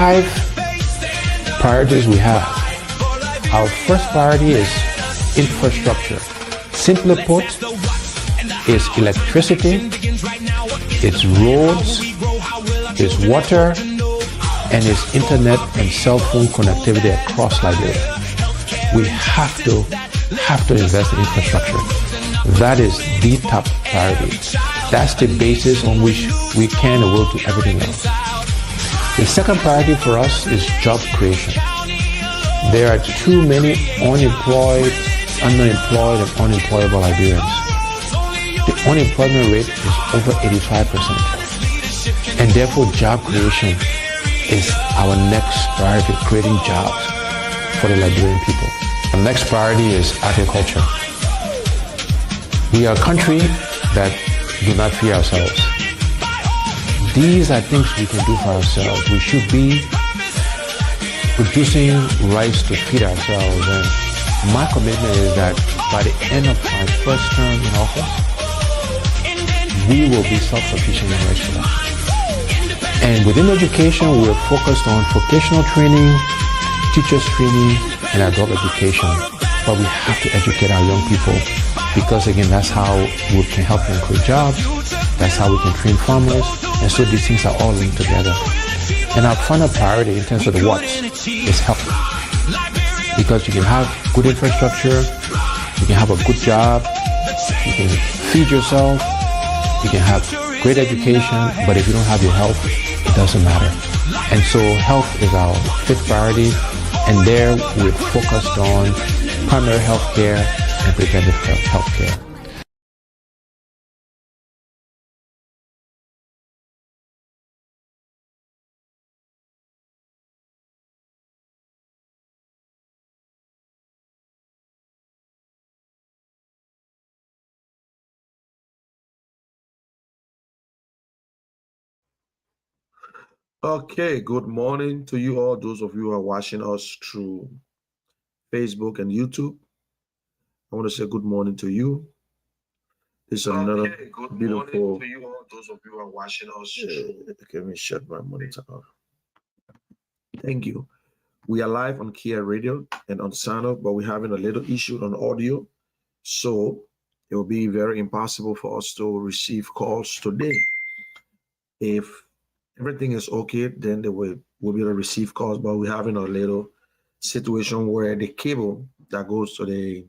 5 priorities we have. Our first priority is infrastructure. Simply put, it's electricity, it's roads, it's water, and it's internet and cell phone connectivity across Liberia. We have to invest in infrastructure. That is the top priority. That's the basis on which we can and will do everything else. The second priority for us is job creation. There are too many unemployed, underemployed, and unemployable Liberians. The unemployment rate is over 85%. And therefore, job creation is our next priority, creating jobs for the Liberian people. The next priority is agriculture. We are a country that do not feed ourselves. These are things we can do for ourselves. We should be producing rice to feed ourselves. And my commitment is that by the end of my first term in office, we will be self-sufficient in rice production. And within education, we're focused on vocational training, teachers training, and adult education. But we have to educate our young people because, again, that's how we can help them create jobs. That's how we can train farmers. And so these things are all linked together. And our final priority in terms of the what's is health. Because you can have good infrastructure, you can have a good job, you can feed yourself, you can have great education, but if you don't have your health, it doesn't matter. And so health is our 5th priority, and there we're focused on primary health care and preventive health care. Okay, good morning to you all, those of you who are watching us through Facebook and YouTube. I want to say good morning to you. This is another beautiful. To you all, those of you who are watching us. Let me shut my monitor off. Thank you. We are live on Kia Radio and on sound, but we're having a little issue on audio, so it will be very impossible for us to receive calls today. If everything is okay, then we'll be able to receive calls, but we're having a little situation where the cable that goes to the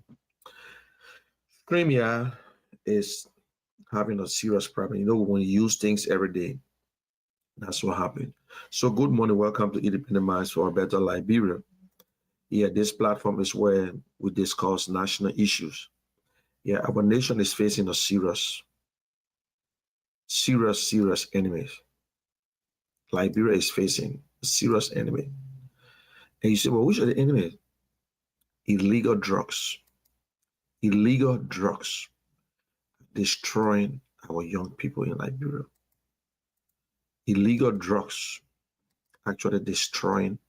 StreamYard is having a serious problem. You know, when you use things every day, that's what happened. So good morning, welcome to Independent Minds for a Better Liberia. Yeah, this platform is where we discuss national issues. Yeah, our nation is facing a serious enemies. Liberia is facing a serious enemy. And you say, well, which are the enemies? Illegal drugs. Illegal drugs destroying our young people in Liberia. Illegal drugs actually destroying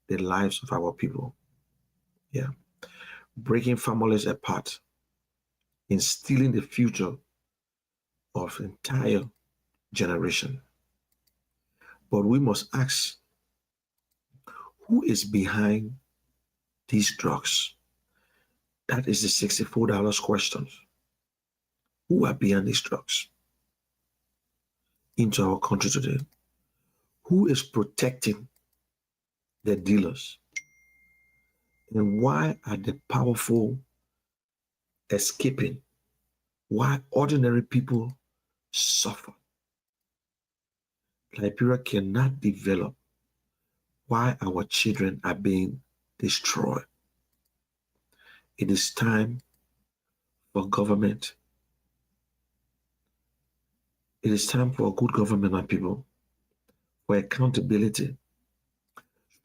the lives of our people. Yeah. Breaking families apart, instilling the future of entire generation. But we must ask, who is behind these drugs? That is the $64 question. Who are behind these drugs into our country today? Who is protecting the dealers? And why are the powerful escaping? Why ordinary people suffer? Liberia cannot develop. Why our children are being destroyed? It is time for government. It is time for good government, my people, for accountability,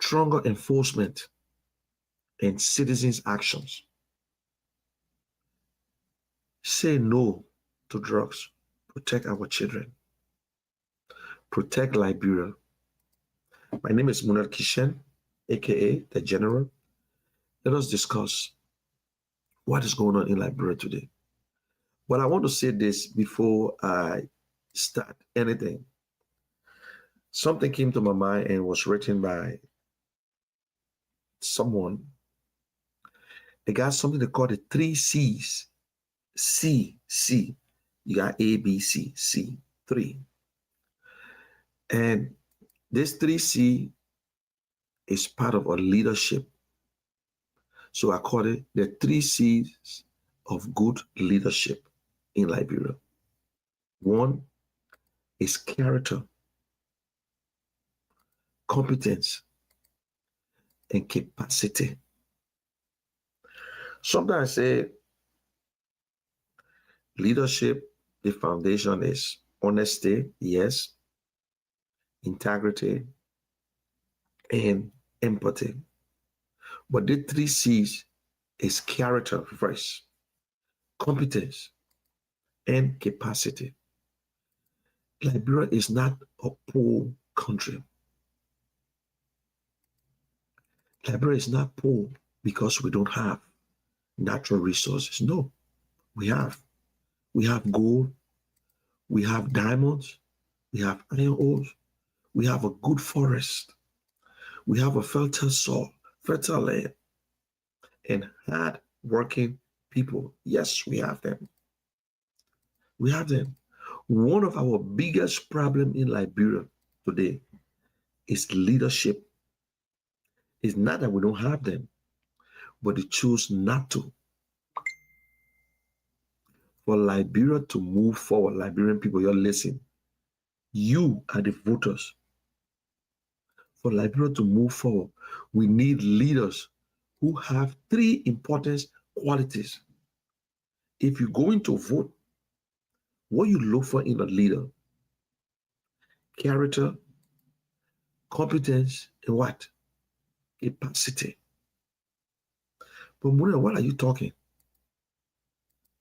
stronger enforcement, and citizens' actions. Say no to drugs. Protect our children. Protect Liberia. My name is Munir Kishen, aka the General. Let us discuss what is going on in Liberia today. But I want to say this before I start anything. something came to my mind and was written by someone. They got something they call the three C's. C. You got A, B, C, C, three. And this three C is part of a leadership. So I call it the three C's of good leadership in Liberia. One is character, competence, and capacity. Sometimes I say leadership, the foundation is honesty, yes, integrity, and empathy. But the three C's is character first, competence, and capacity. Liberia is not a poor country. Liberia is not poor because we don't have natural resources. No, we have. We have gold, we have diamonds, we have iron ores, we have a good forest, we have a fertile soil, fertile land, and hard working people. Yes, we have them. We have them. One of our biggest problem in Liberia today is leadership. It's not that we don't have them, but they choose not to. For Liberia to move forward, Liberian people, you're listening. You are the voters. For Liberia to move forward, we need leaders who have three important qualities. If you're going to vote, what you look for in a leader: character, competence, and what? Capacity. But Muna, what are you talking?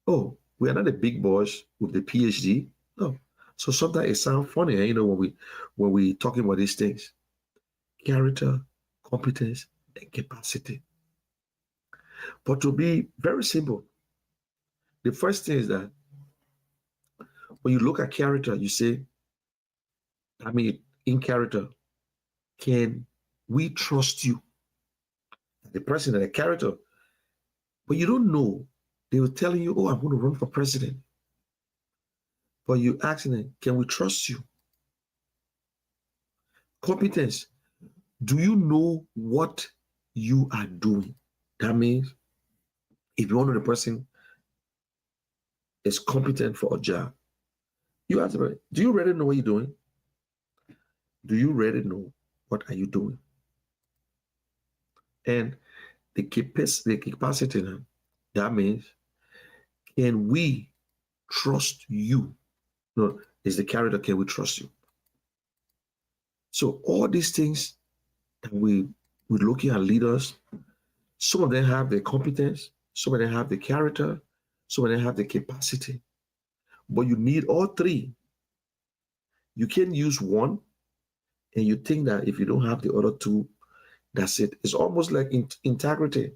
Oh, we are not the big boys with the PhD. No. So sometimes it sounds funny, when we talking about these things. Character, competence, and capacity. But to be very simple, the first thing is that when you look at character, you say, in character, can we trust you? The person and the character, but you don't know. They were telling you, oh, I'm going to run for president. But you asking them, can we trust you? Competence, do you know what you are doing? That means if you know the person is competent for a job, you ask them, do you really know what you're doing? Do you really know what are you doing? And the capacity, that means, can we trust you? No, is the character, can we trust you? So all these things that we're looking at leaders, some of them have the competence, some of them have the character, some of them have the capacity. But you need all three. You can't use one and you think that if you don't have the other two, that's it. It's almost like integrity,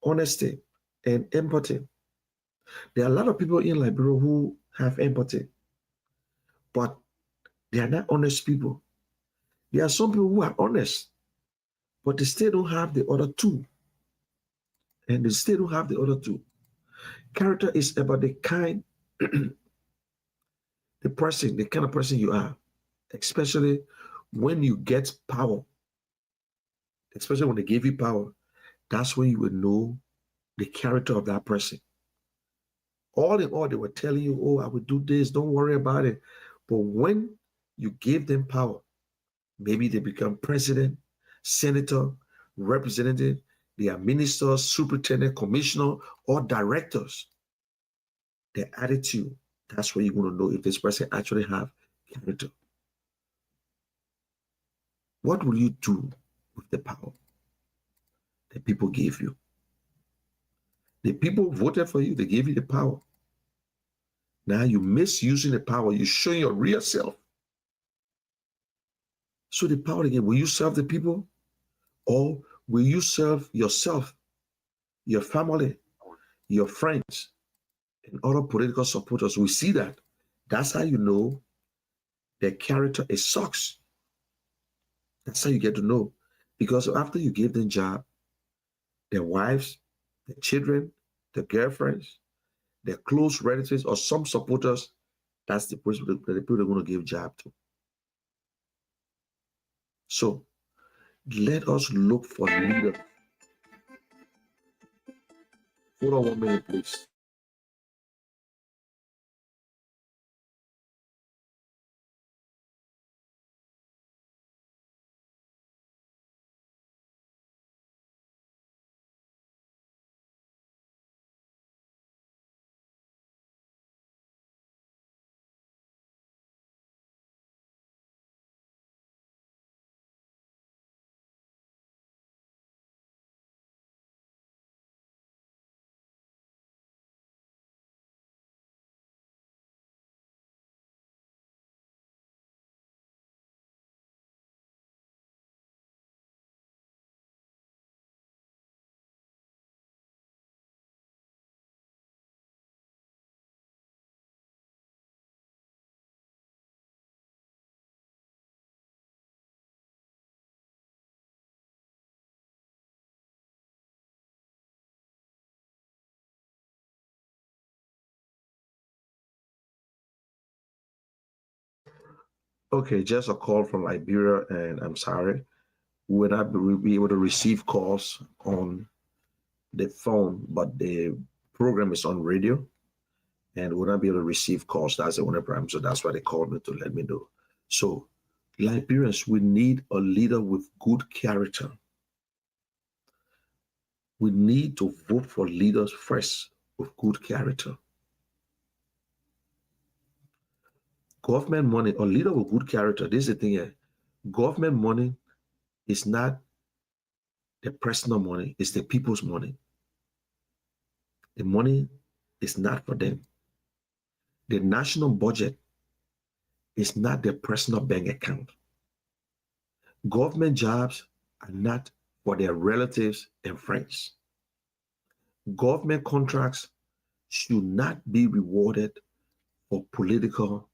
honesty, and empathy. There are a lot of people in Liberia who have empathy, but they are not honest people. There are some people who are honest, but they still don't have the other two. And they still don't have the other two. Character is about the kind, the the kind of person you are, especially when you get power, especially when they give you power. That's when you will know the character of that person. All in all, they were telling you, oh, I will do this, don't worry about it. But when you give them power, maybe they become president, senator, representative, they are ministers, superintendent, commissioner, or directors. Their attitude, that's where you're going to know if this person actually have character. What will you do with the power that people gave you? The people voted for you, they gave you the power. Now you're misusing the power, you're showing your real self. So the power again, will you serve the people? Or will you serve yourself, your family, your friends, and other political supporters? We see that. That's how you know their character is sucks. That's how you get to know. Because after you give them job, their wives, their children, their girlfriends, their close relatives, or some supporters, that's the people they're going to give job to. So let us look for leaders. Hold on 1 minute, please. Okay, just a call from Liberia, and I'm sorry. We'll not be able to receive calls on the phone, but the program is on radio, and we'll not be able to receive calls. That's the only problem. So that's why they called me to let me know. So, Liberians, we need a leader with good character. We need to vote for leaders first with good character. Government money, a leader with good character, this is the thing here. Government money is not the personal money, it's the people's money. The money is not for them. The national budget is not their personal bank account. Government jobs are not for their relatives and friends. Government contracts should not be rewarded for political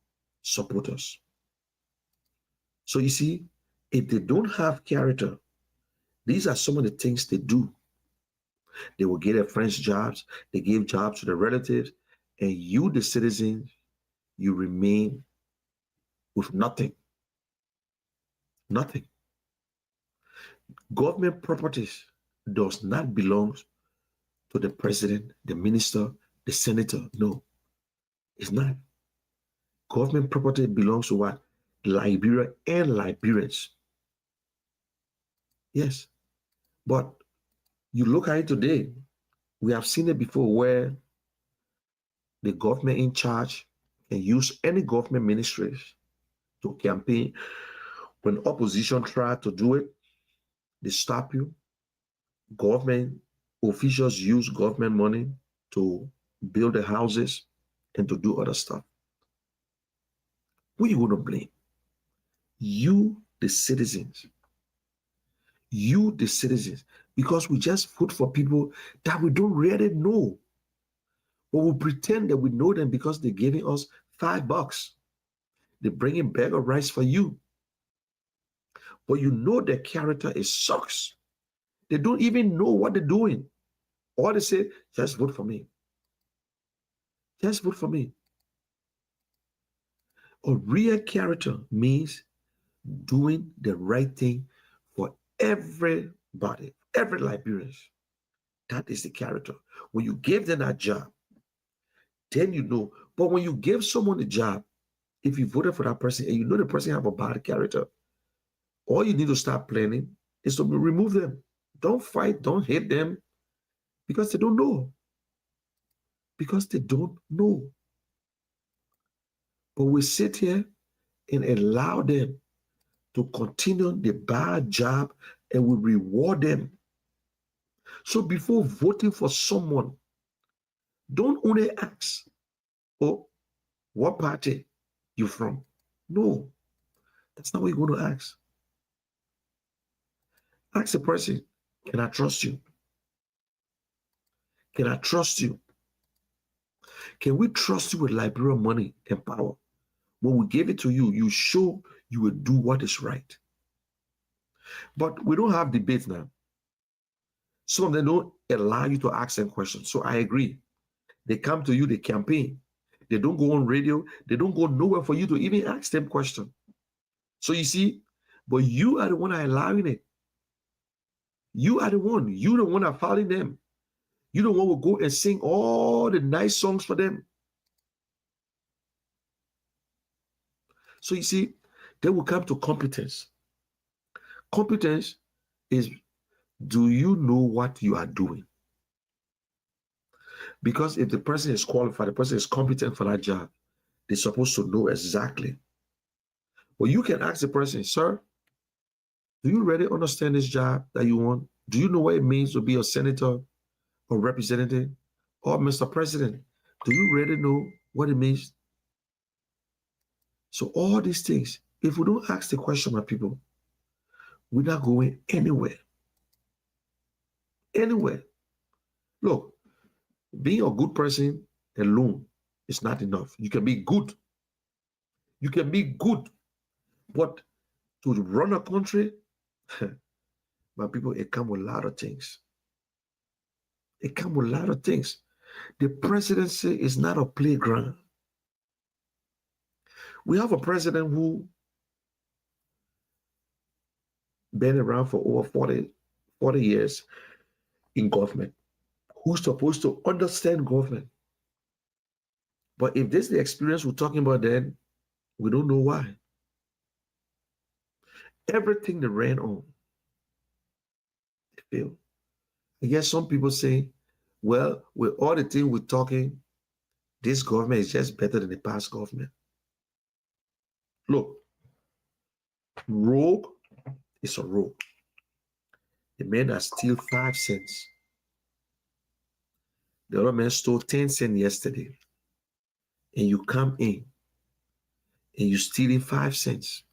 supporters. So you see, if they don't have character, these are some of the things they do. They will get their friends jobs, they give jobs to their relatives, and you, the citizens, you remain with nothing. Nothing. Government properties does not belong to the president, the minister, the senator. No, it's not. Government property belongs to what? Liberia and Liberians. Yes. But you look at it today, we have seen it before where the government in charge can use any government ministries to campaign. When opposition try to do it, they stop you. Government officials use government money to build the houses and to do other stuff. Who you going to blame? You, the citizens. You, the citizens. Because we just vote for people that we don't really know. But we pretend that we know them because they're giving us $5. They're bringing a bag of rice for you. But you know their character is sucks. They don't even know what they're doing. All they say, just vote for me. Just vote for me. A real character means doing the right thing for everybody, every Liberian. That is the character. When you give them that job, then you know. But when you give someone a job, if you voted for that person and you know the person have a bad character, all you need to start planning is to remove them. Don't fight, don't hate them because they don't know. Because they don't know. But we sit here and allow them to continue the bad job and we reward them. So before voting for someone, don't only ask, oh, what party you from? No, that's not what you're going to ask. Ask the person, can I trust you? Can I trust you? Can we trust you with Liberian money and power? When we give it to you, you show you will do what is right. But we don't have debates now. Some of them don't allow you to ask them questions. So I agree. They come to you, they campaign. They don't go on radio. They don't go nowhere for you to even ask them questions. So you see, but you are the one allowing it. You are the one. You the one that following them. You the one will go and sing all the nice songs for them. So you see, they will come to competence. Competence is, do you know what you are doing? Because if the person is qualified, the person is competent for that job, they're supposed to know exactly. Well, you can ask the person, sir, do you really understand this job that you want? Do you know what it means to be a senator or representative or Mr. President? Do you really know what it means? So all these things, if we don't ask the question, my people, we're not going anywhere. Anywhere. Look, being a good person alone is not enough. You can be good. You can be good. But to run a country, my people, it comes with a lot of things. It comes with a lot of things. The presidency is not a playground. We have a president who been around for over 40 years in government, who's supposed to understand government. But if this is the experience we're talking about, then we don't know why. Everything they ran on, they failed. I guess some people say, well, with all the things we're talking, this government is just better than the past government. Look, rogue is a rogue. The man that steal 5 cents. The other man stole 10 cents yesterday. And you come in and you stealing 5 cents.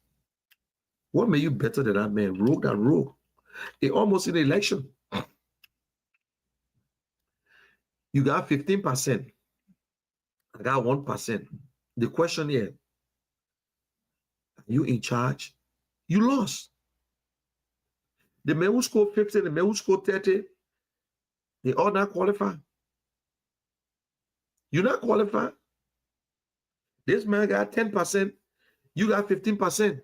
What made you better than that man? Rogue that rogue. It almost in the election. You got 15%. I got 1%. The question here, are you in charge? You lost. The man who scored 50, the man who scored 30, they all not qualify. You're not qualified. This man got 10%, you got 15%.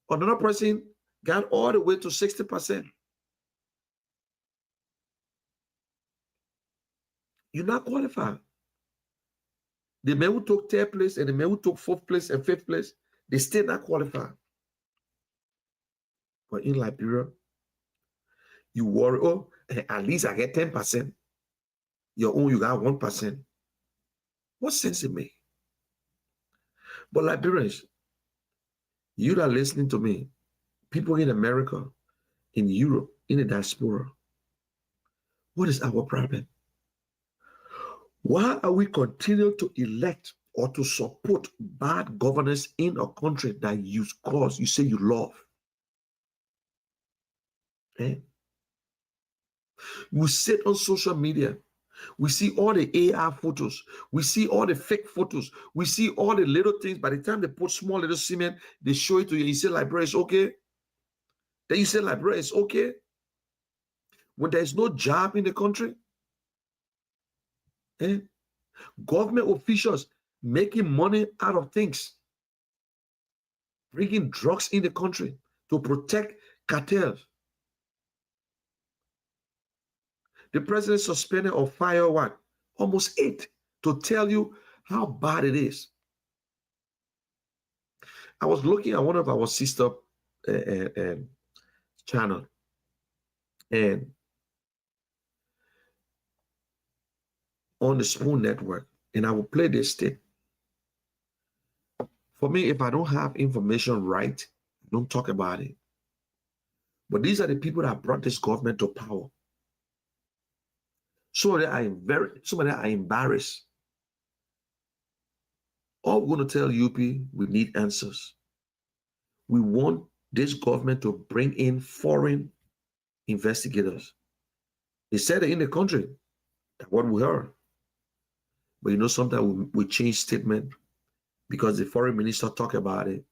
Another person got all the way to 60%. You're not qualified. The man who took 3rd place and the man who took 4th place and 5th place, they still not qualified. But in Liberia, you worry, oh, at least I get 10%. Your own, you got 1%. What sense it make? But Liberians, you that are listening to me, people in America, in Europe, in the diaspora, what is our problem? Why are we continuing to elect or to support bad governance in a country that you say you love? Eh? We sit on social media. We see all the AI photos. We see all the fake photos. We see all the little things. By the time they put small little cement, they show it to you. You say, Liberia is okay. Then you say, Liberia is okay. When there's no job in the country, government officials making money out of things, bringing drugs in the country to protect cartels. The president suspended or fired what? Almost 8 to tell you how bad it is. I was looking at one of our sister channel, and on the Spoon Network, and I will play this thing. For me, if I don't have information right, I don't talk about it. But these are the people that brought this government to power. Some of them are embarrassed. All we're going to tell UP, we need answers. We want this government to bring in foreign investigators. They said it in the country. That's what we heard. But you know, sometimes we change statement because the foreign minister talk about it.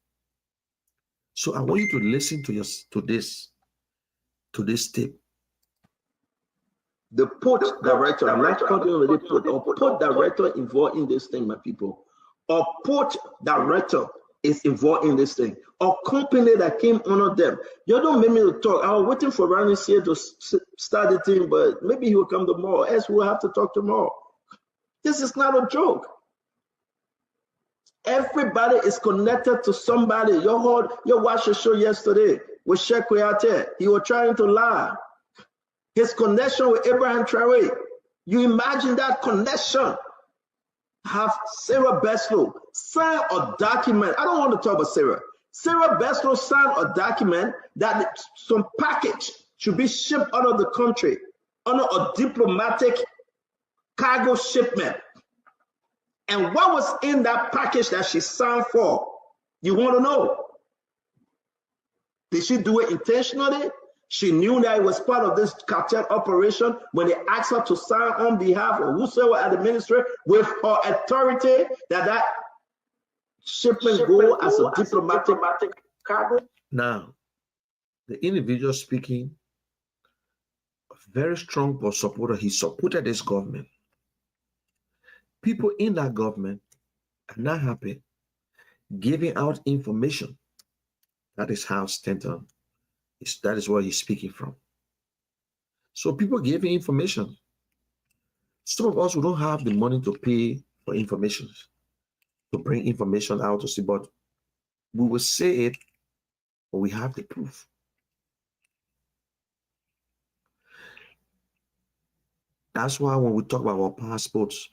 So I want you to listen to this. to this tip. The port director, not already put, or port director involved in this thing, my people. Or port director is involved in this thing. Or company that came under them. You don't make me to talk. I was waiting for Rannis here to start the thing, but maybe he will come tomorrow. Else we'll have to talk tomorrow. This is not a joke. Everybody is connected to somebody. You watched the show yesterday with Sheikh Kouyaté. He was trying to lie. His connection with Abraham Traoré. You imagine that connection. Have Sarah Beslow sign a document. I don't want to talk about Sarah. Sarah Beslow signed a document that some package should be shipped out of the country under a diplomatic cargo shipment. And what was in that package that she signed for? You want to know? Did she do it intentionally? She knew that it was part of this cartel operation when they asked her to sign on behalf of whosoever at the ministry with her authority that shipment go as a diplomatic cargo. Now, the individual speaking, a very strong supporter, he supported this government. People in that government are not happy giving out information. That is how Stanton is. That is where he's speaking from. So people giving information. Some of us who don't have the money to pay for information, to bring information out to see, but we will say it, but we have the proof. That's why when we talk about our passports,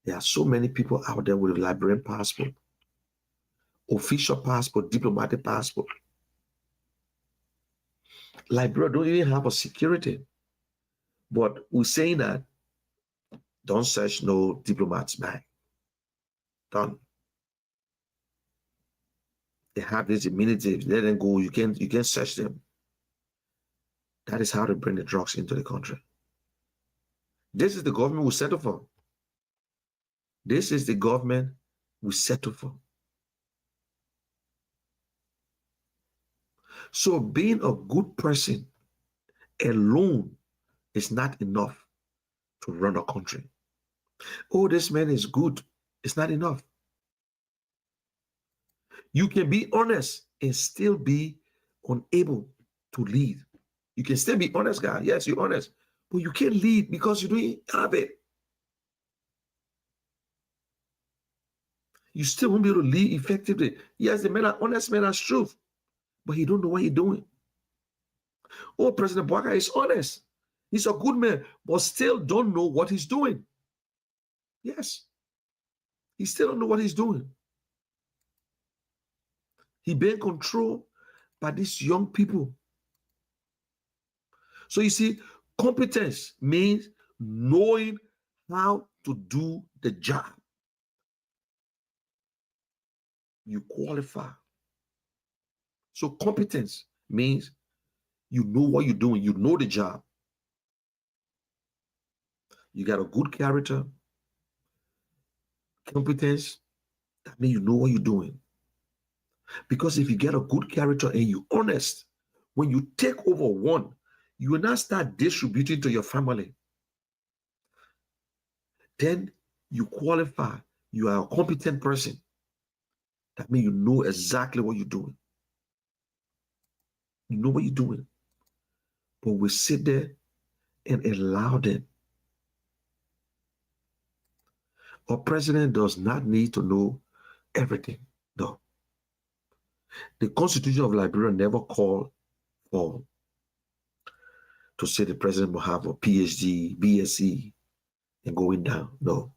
there are so many people out there with a Liberian passport, official passport, diplomatic passport. Liberia don't even have a security. But we're saying that don't search no diplomats bag. Done. They have this immunity. Let them go. You can search them. That is how to bring the drugs into the country. This is the government we settle for. This is the government we settle for. So being a good person alone is not enough to run a country. Oh, this man is good. It's not enough. You can be honest and still be unable to lead. You can still be honest, guy. Yes, you're honest. But you can't lead because you don't have it. You still won't be able to lead effectively. Yes, the man, honest man has truth, but he don't know what he's doing. Oh, President Bouaka is honest. He's a good man, but still don't know what he's doing. Yes. He still don't know what he's doing. He being controlled by these young people. So you see, competence means knowing how to do the job. You qualify. So competence means you know what you're doing. You know the job. You got a good character. Competence, that means you know what you're doing. Because if you get a good character and you're honest, when you take over one, you will not start distributing to your family. Then you qualify. You are a competent person. That means you know exactly what you're doing. You know what you're doing. But we sit there and allow them. Our president does not need to know everything. No. The Constitution of Liberia never called for to say the president will have a PhD, BSc, and going down. No,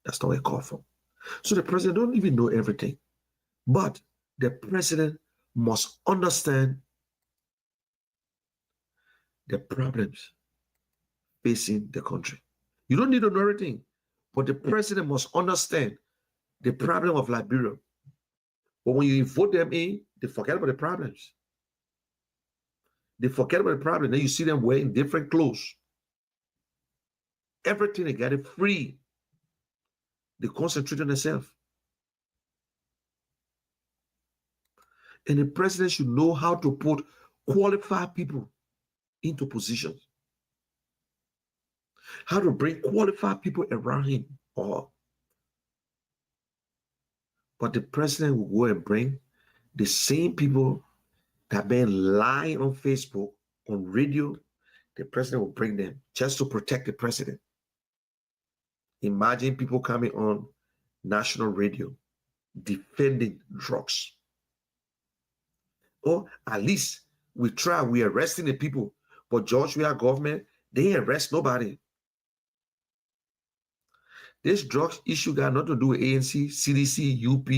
that's not what it called for. So the president don't even know everything. But the president must understand the problems facing the country. You don't need to know everything, but the president must understand the problem of Liberia. But when you vote them in, they forget about the problems. They forget about the problem. Then you see them wearing different clothes. Everything, they get it free. They concentrate on themselves. And the president should know how to put qualified people into positions, how to bring qualified people around him. But the president will go and bring the same people that have been lying on Facebook, on radio. The president will bring them just to protect the president. Imagine people coming on national radio defending drugs. Or at least we're arresting the people. But George, we are government, they arrest nobody. This drugs issue got nothing to do with ANC, CDC, UP,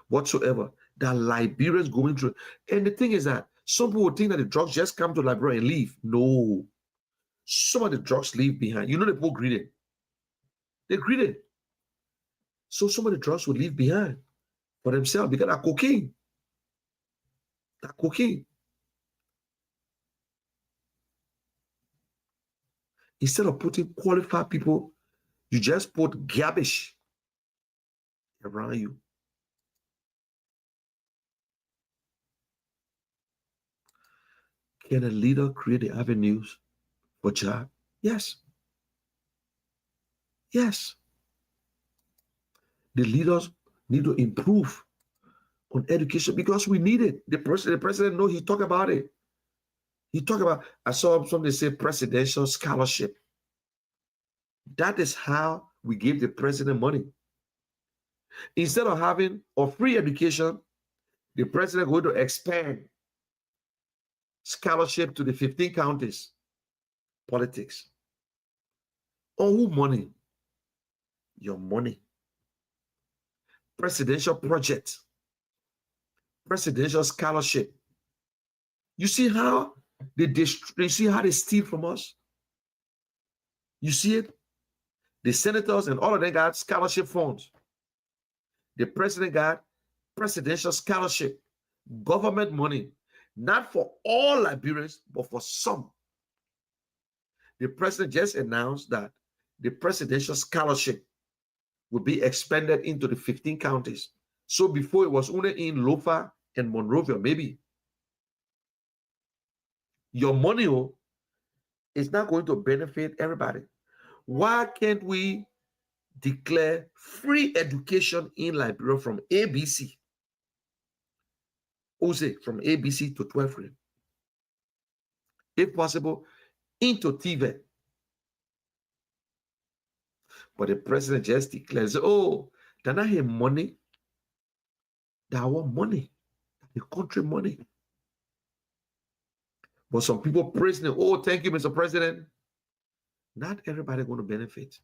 whatsoever. That Liberians going through. And the thing is that some people think that the drugs just come to Liberia and leave. No. Some of the drugs leave behind. You know the people greedy. They're greedy. So some of the drugs will leave behind for themselves because of cocaine. That cocaine. Instead of putting qualified people, you just put garbage around you. Can a leader create the avenues for job? Yes. Yes. The leaders need to improve on education because we need it. The president knows, he talked about it. He talked about, I saw somebody say presidential scholarship. That is how we give the president money. Instead of having a free education, the president going to expand scholarship to the 15 counties. Politics. On who money? Your money. Presidential project. Presidential scholarship. You see how they steal from us? You see it? The senators and all of them got scholarship funds. The president got presidential scholarship, government money, not for all Liberians, but for some. The president just announced that the presidential scholarship will be expanded into the 15 counties. So before it was only in Lofa and Monrovia, maybe. Your money is not going to benefit everybody. Why can't we declare free education in Liberia from ABC? From ABC to 12th grade. If possible, into TVET. But the president just declares, they're not here money. They want money. The country money. But some people praising him, thank you, Mr. President. Not everybody going to benefit.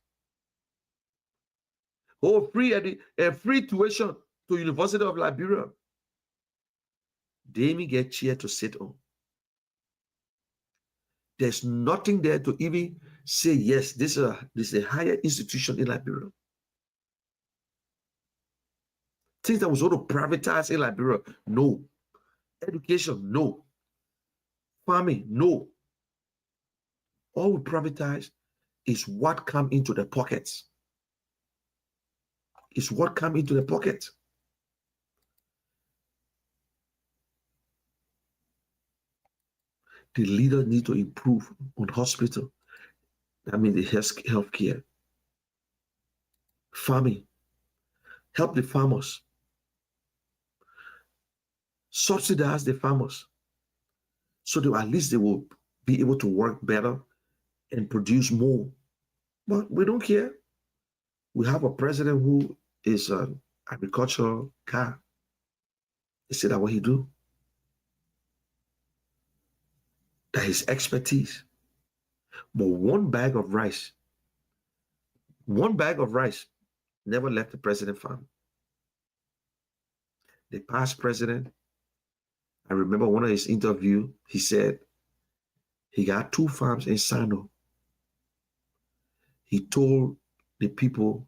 Free tuition to University of Liberia. They even get chair to sit on. There's nothing there to even say, yes, this is a higher institution in Liberia. Things that was going to privatize in Liberia, no. Education, no. Farming, no. All we privatize is what come into the pockets. It's what come into the pocket. The leader need to improve on hospital. That means the health care. Farming. Help the farmers. Subsidize the farmers. So that at least they will be able to work better and produce more. But we don't care. We have a president who is an agricultural guy. Is that what he do? That is expertise. But one bag of rice never left the president farm. The past president, I remember one of his interviews, he said he got 2 farms in Sano. He told the people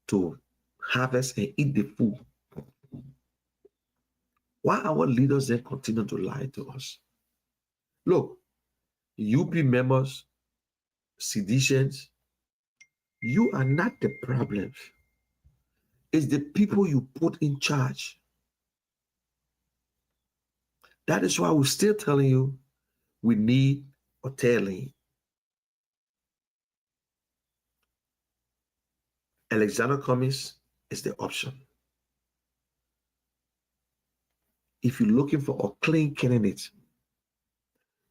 to harvest and eat the food. Why our leaders then continue to lie to us? Look, UP members, seditious, you are not the problem. It's the people you put in charge. That is why we're still telling you we need or tail lane. Alexander Cummings is the option. If you're looking for a clean candidate,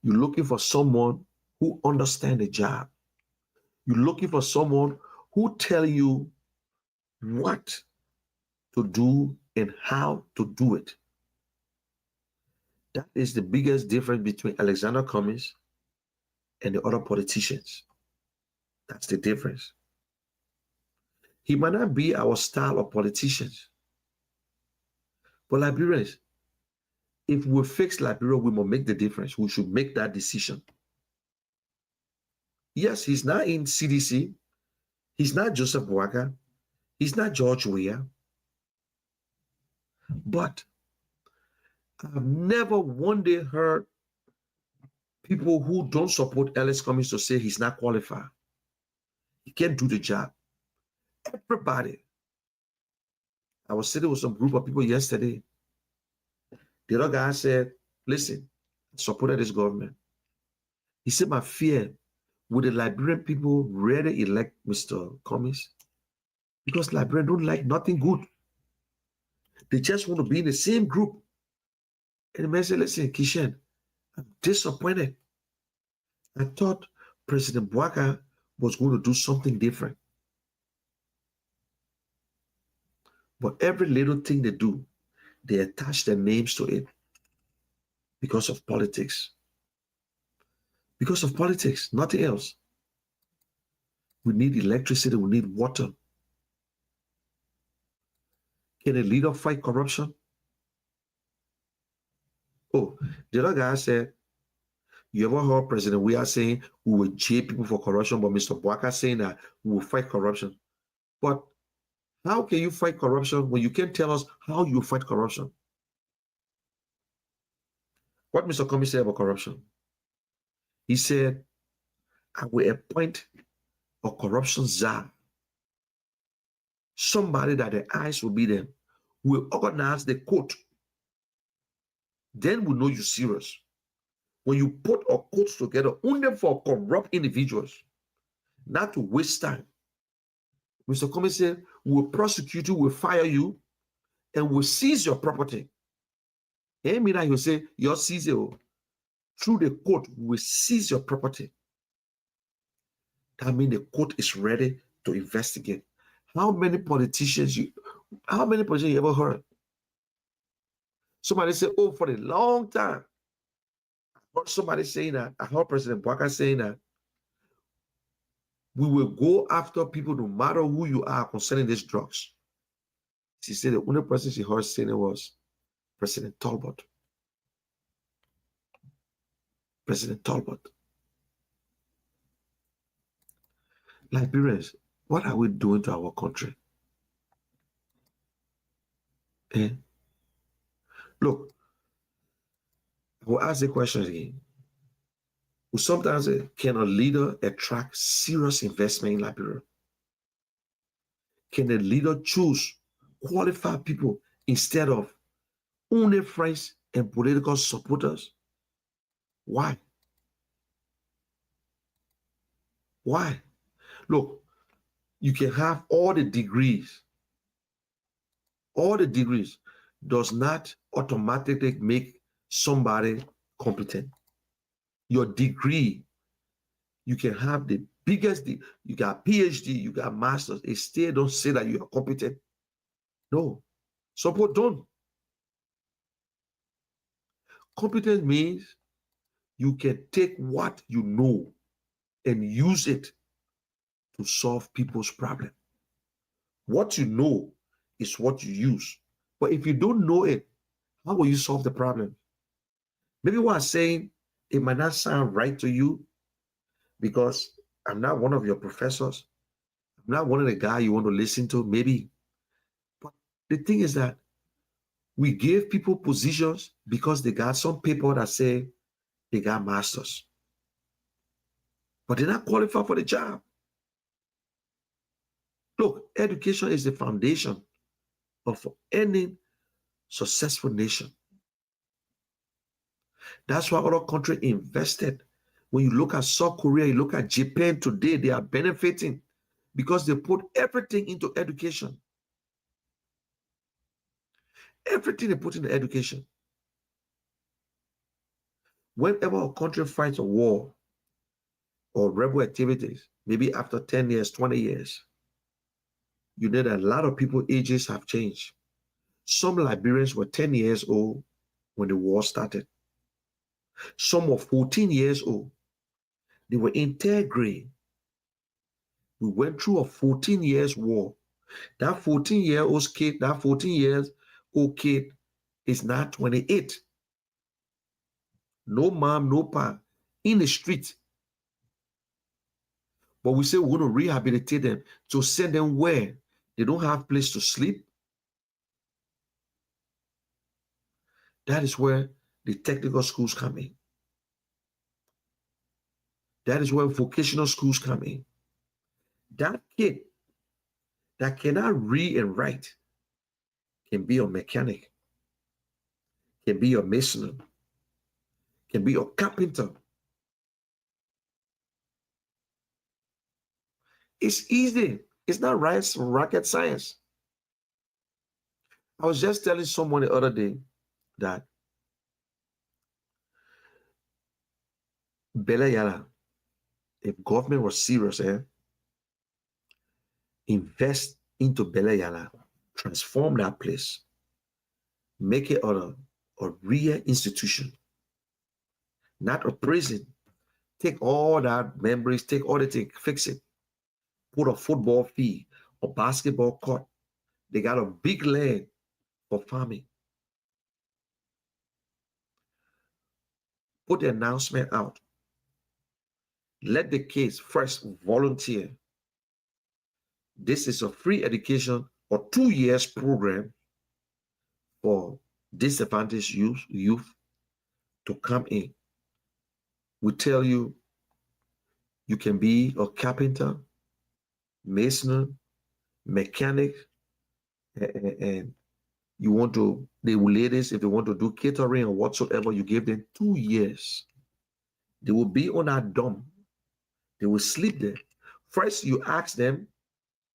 you're looking for someone who understands the job. You're looking for someone who tell you what to do and how to do it. That is the biggest difference between Alexander Cummings and the other politicians. That's the difference. He might not be our style of politicians, but Liberians, if we fix Liberia, we must make the difference. We should make that decision. Yes, he's not in CDC. He's not Joseph Boaga. He's not George Weah. But I've never one day heard people who don't support Alex Cummings to say he's not qualified. He can't do the job. Everybody. I was sitting with some group of people yesterday. The other guy said, listen, I supported this government. He said, my fear, would the Liberian people really elect Mr. Cummings? Because Liberians don't like nothing good. They just want to be in the same group. And the man said, listen, Kishan, I'm disappointed. I thought President Boaga was going to do something different. But every little thing they do, they attach their names to it because of politics. Because of politics, nothing else. We need electricity, we need water. Can a leader fight corruption? Oh, the other guy said, you ever heard President Weah saying we will jail people for corruption, but Mr. Boaga saying that we will fight corruption? But how can you fight corruption when you can't tell us how you fight corruption? What Mr. Cummings said about corruption? He said, I will appoint a corruption czar. Somebody that the eyes will be them, will organize the court. Then we know you're serious. When you put a court together only for corrupt individuals, not to waste time. Mr. Cummings said, we'll prosecute you, we'll fire you, and we'll seize your property. And mean that he'll say, you're seized through the court, we'll seize your property. That means the court is ready to investigate. How many politicians you ever heard? Somebody say, oh, for a long time. I heard somebody saying that. I heard President Boaga saying that we will go after people no matter who you are concerning these drugs. She said the only person she heard saying it was President Talbot. President Talbot. Liberians, what are we doing to our country? Look, I will ask the question again. Sometimes can a leader attract serious investment in Liberia? Can a leader choose qualified people instead of only friends and political supporters? Why? Why? Look, you can have all the degrees. All the degrees does not automatically make somebody competent. Your degree, you can have the biggest, you got PhD, you got masters, it still don't say that you are competent. No, some people don't. Competence means you can take what you know and use it to solve people's problem. What you know is what you use. But if you don't know it, how will you solve the problem? Maybe what I'm saying, it might not sound right to you because I'm not one of your professors. I'm not one of the guys you want to listen to, maybe. But the thing is that we give people positions because they got some people that say they got masters. But they're not qualified for the job. Look, education is the foundation of any successful nation. That's why other countries invested When you look at South Korea, you look at Japan today, they are benefiting because they put everything into education. Everything they put into education. Whenever a country fights a war or rebel activities, maybe after 10 years, 20 years, you know that a lot of people ages have changed. Some Liberians were 10 years old when the war started. Some were 14 years old. They were in third grade. We went through a 14 years war. That 14-year-old kid, that 14-year-old kid is now 28. No mom, no pa, in the street. But we say we're going to rehabilitate them to send them where they don't have place to sleep. That is where the technical schools come in. That is where vocational schools come in. That kid that cannot read and write can be a mechanic, can be a mason, can be a carpenter. It's easy. It's not rocket science. I was just telling someone the other day that Belayala, if government was serious, invest into Belayala, transform that place, make it a real institution, not a prison. Take all that memories, take all the things, fix it. Put a football field, a basketball court. They got a big land for farming. Put the announcement out. Let the kids first volunteer. This is a free education or 2 years program for disadvantaged youth to come in. We tell you, you can be a carpenter, mason, mechanic, and you want to, the ladies, if they want to do catering or whatsoever, you give them 2 years. They will be on that dorm. They will sleep there. First, you ask them,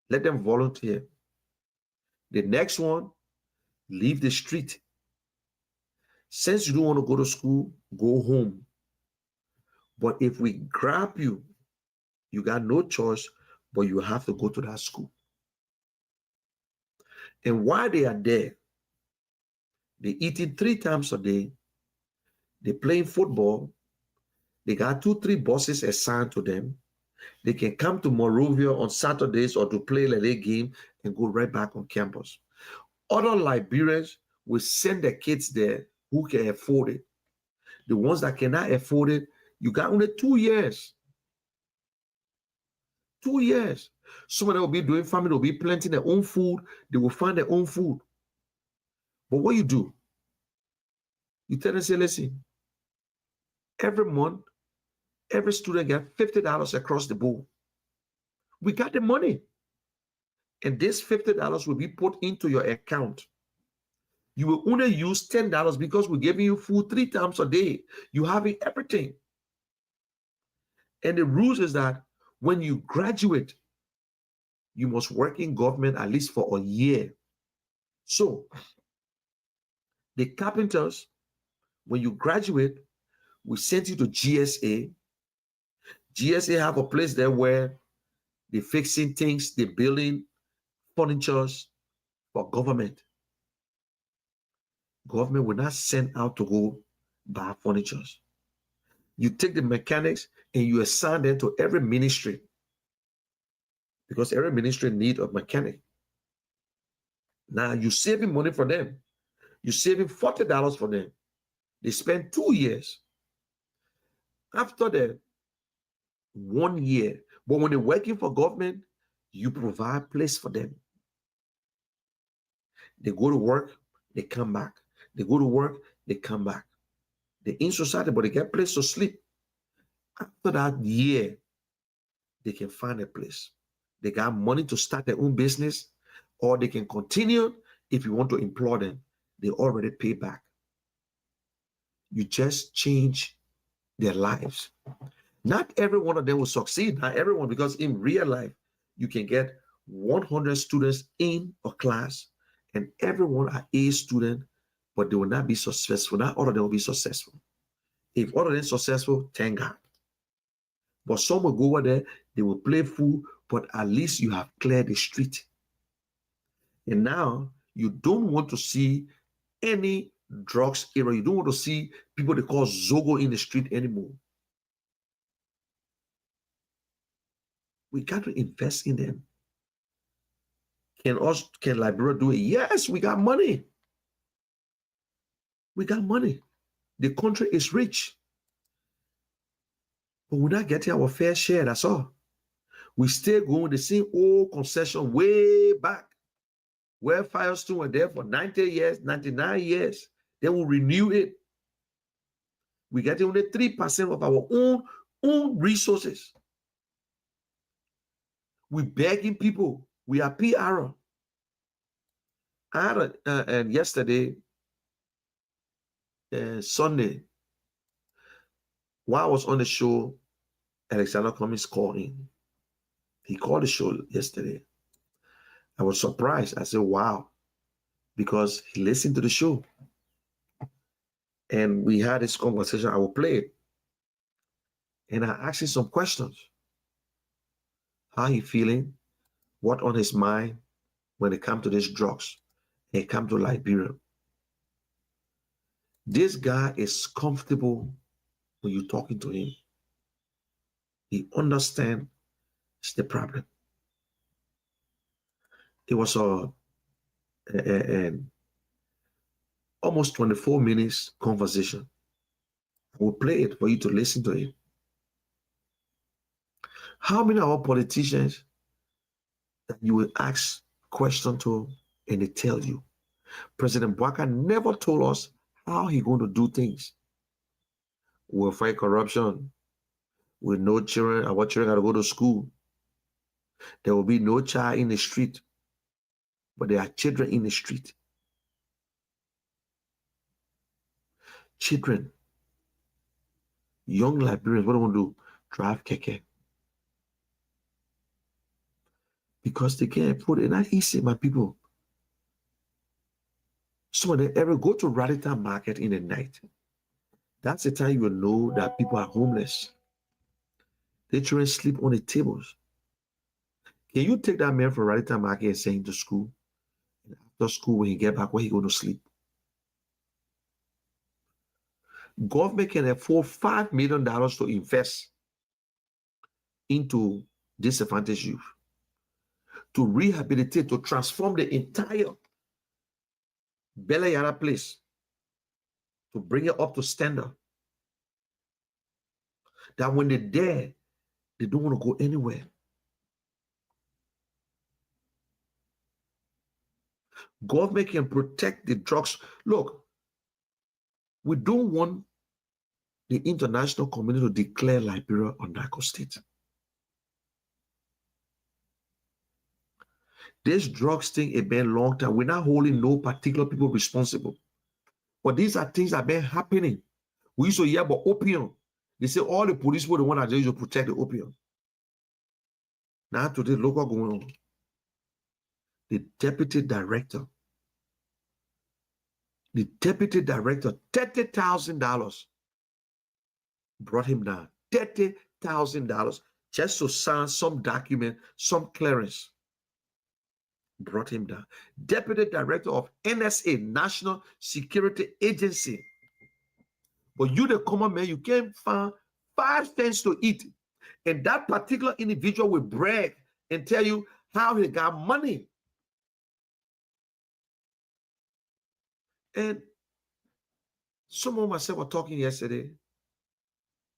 let them volunteer. The next one, leave the street. Since you don't want to go to school, go home. But if we grab you, you got no choice, but you have to go to that school. And while they are there, they eating 3 times a day, they playing football, they got 2-3 buses assigned to them. They can come to Monrovia on Saturdays or to play a late game and go right back on campus. Other Liberians will send their kids there who can afford it. The ones that cannot afford it, you got only 2 years. 2 years. Some of them will be doing farming, they'll be planting their own food, they will find their own food. But what you do, you tell them, say, listen, every month, every student gets $50 across the board. We got the money. And this $50 will be put into your account. You will only use $10 because we're giving you food 3 times a day. You have everything. And the rules is that when you graduate, you must work in government at least for a year. So the carpenters, when you graduate, we send you to GSA. GSA have a place there where they're fixing things, they're building furnitures for government. Government will not send out to go buy furnitures. You take the mechanics and you assign them to every ministry, because every ministry needs a mechanic. Now you're saving money for them. You're saving $40 for them. They spend 2 years. After that, 1 year. But when they're working for government, you provide place for them. They go to work, they come back. They go to work, they come back. They're in society, but they get a place to sleep. After that year, they can find a place. They got money to start their own business, or they can continue. If you want to employ them, they already pay back. You just change their lives. Not every one of them will succeed. Not everyone, because in real life, you can get 100 students in a class and everyone are A student, but they will not be successful. Not all of them will be successful. If all of them successful, thank God. But some will go over there, they will play fool, but at least you have cleared the street. And now you don't want to see any drugs era. You don't want to see people they call Zogo in the street anymore. We got to invest in them. Can Liberia do it? Yes, we got money. We got money. The country is rich. But we're not getting our fair share, that's all. We still going the same old concession way back, where Firestone were there for 90 years, 99 years. They will renew it. We get only 3% of our own resources. We begging people. We are PR. I had and yesterday, Sunday, while I was on the show, Alexander Cummings called in. He called the show yesterday. I was surprised. I said, wow, because he listened to the show. And we had this conversation. I will play it. And I asked him some questions. How he feeling? What on his mind when it comes to these drugs? And it comes to Liberia. This guy is comfortable when you're talking to him. He understands the problem. It was an almost 24 minutes conversation. I will play it for you to listen to it. How many of our politicians that you will ask questions to and they tell you? President Bwaka never told us how he's going to do things. We'll fight corruption. With no children, our children got to go to school. There will be no child in the street, but there are children in the street. Children, young Liberians, what do they want to do? Drive keke. Because they can't afford it. Not easy, my people. So when they ever go to Radical Market in the night, that's the time you will know that people are homeless. They try and sleep on the tables. Can you take that man from Radical Market and send him to school? And after school, when he get back, where he going to sleep? Government can afford $5 million to invest into disadvantaged youth, to rehabilitate, to transform the entire Bela Yara place, to bring it up to standard. That when they're there, they don't want to go anywhere. Government can protect the drugs. Look, we don't want the international community to declare Liberia a narco state. This drugs thing has been a long time. We're not holding no particular people responsible. But these are things that have been happening. We used to hear about opium. They say all the police were the one that used to protect the opium. Now today, look what's going on. The deputy director, $30,000 brought him down. $30,000 just to sign some document, some clearance. Brought him down. Deputy director of NSA, National Security Agency. But you, the common man, you can't find 5 cents to eat. And that particular individual will brag and tell you how he got money. And some of myself were talking yesterday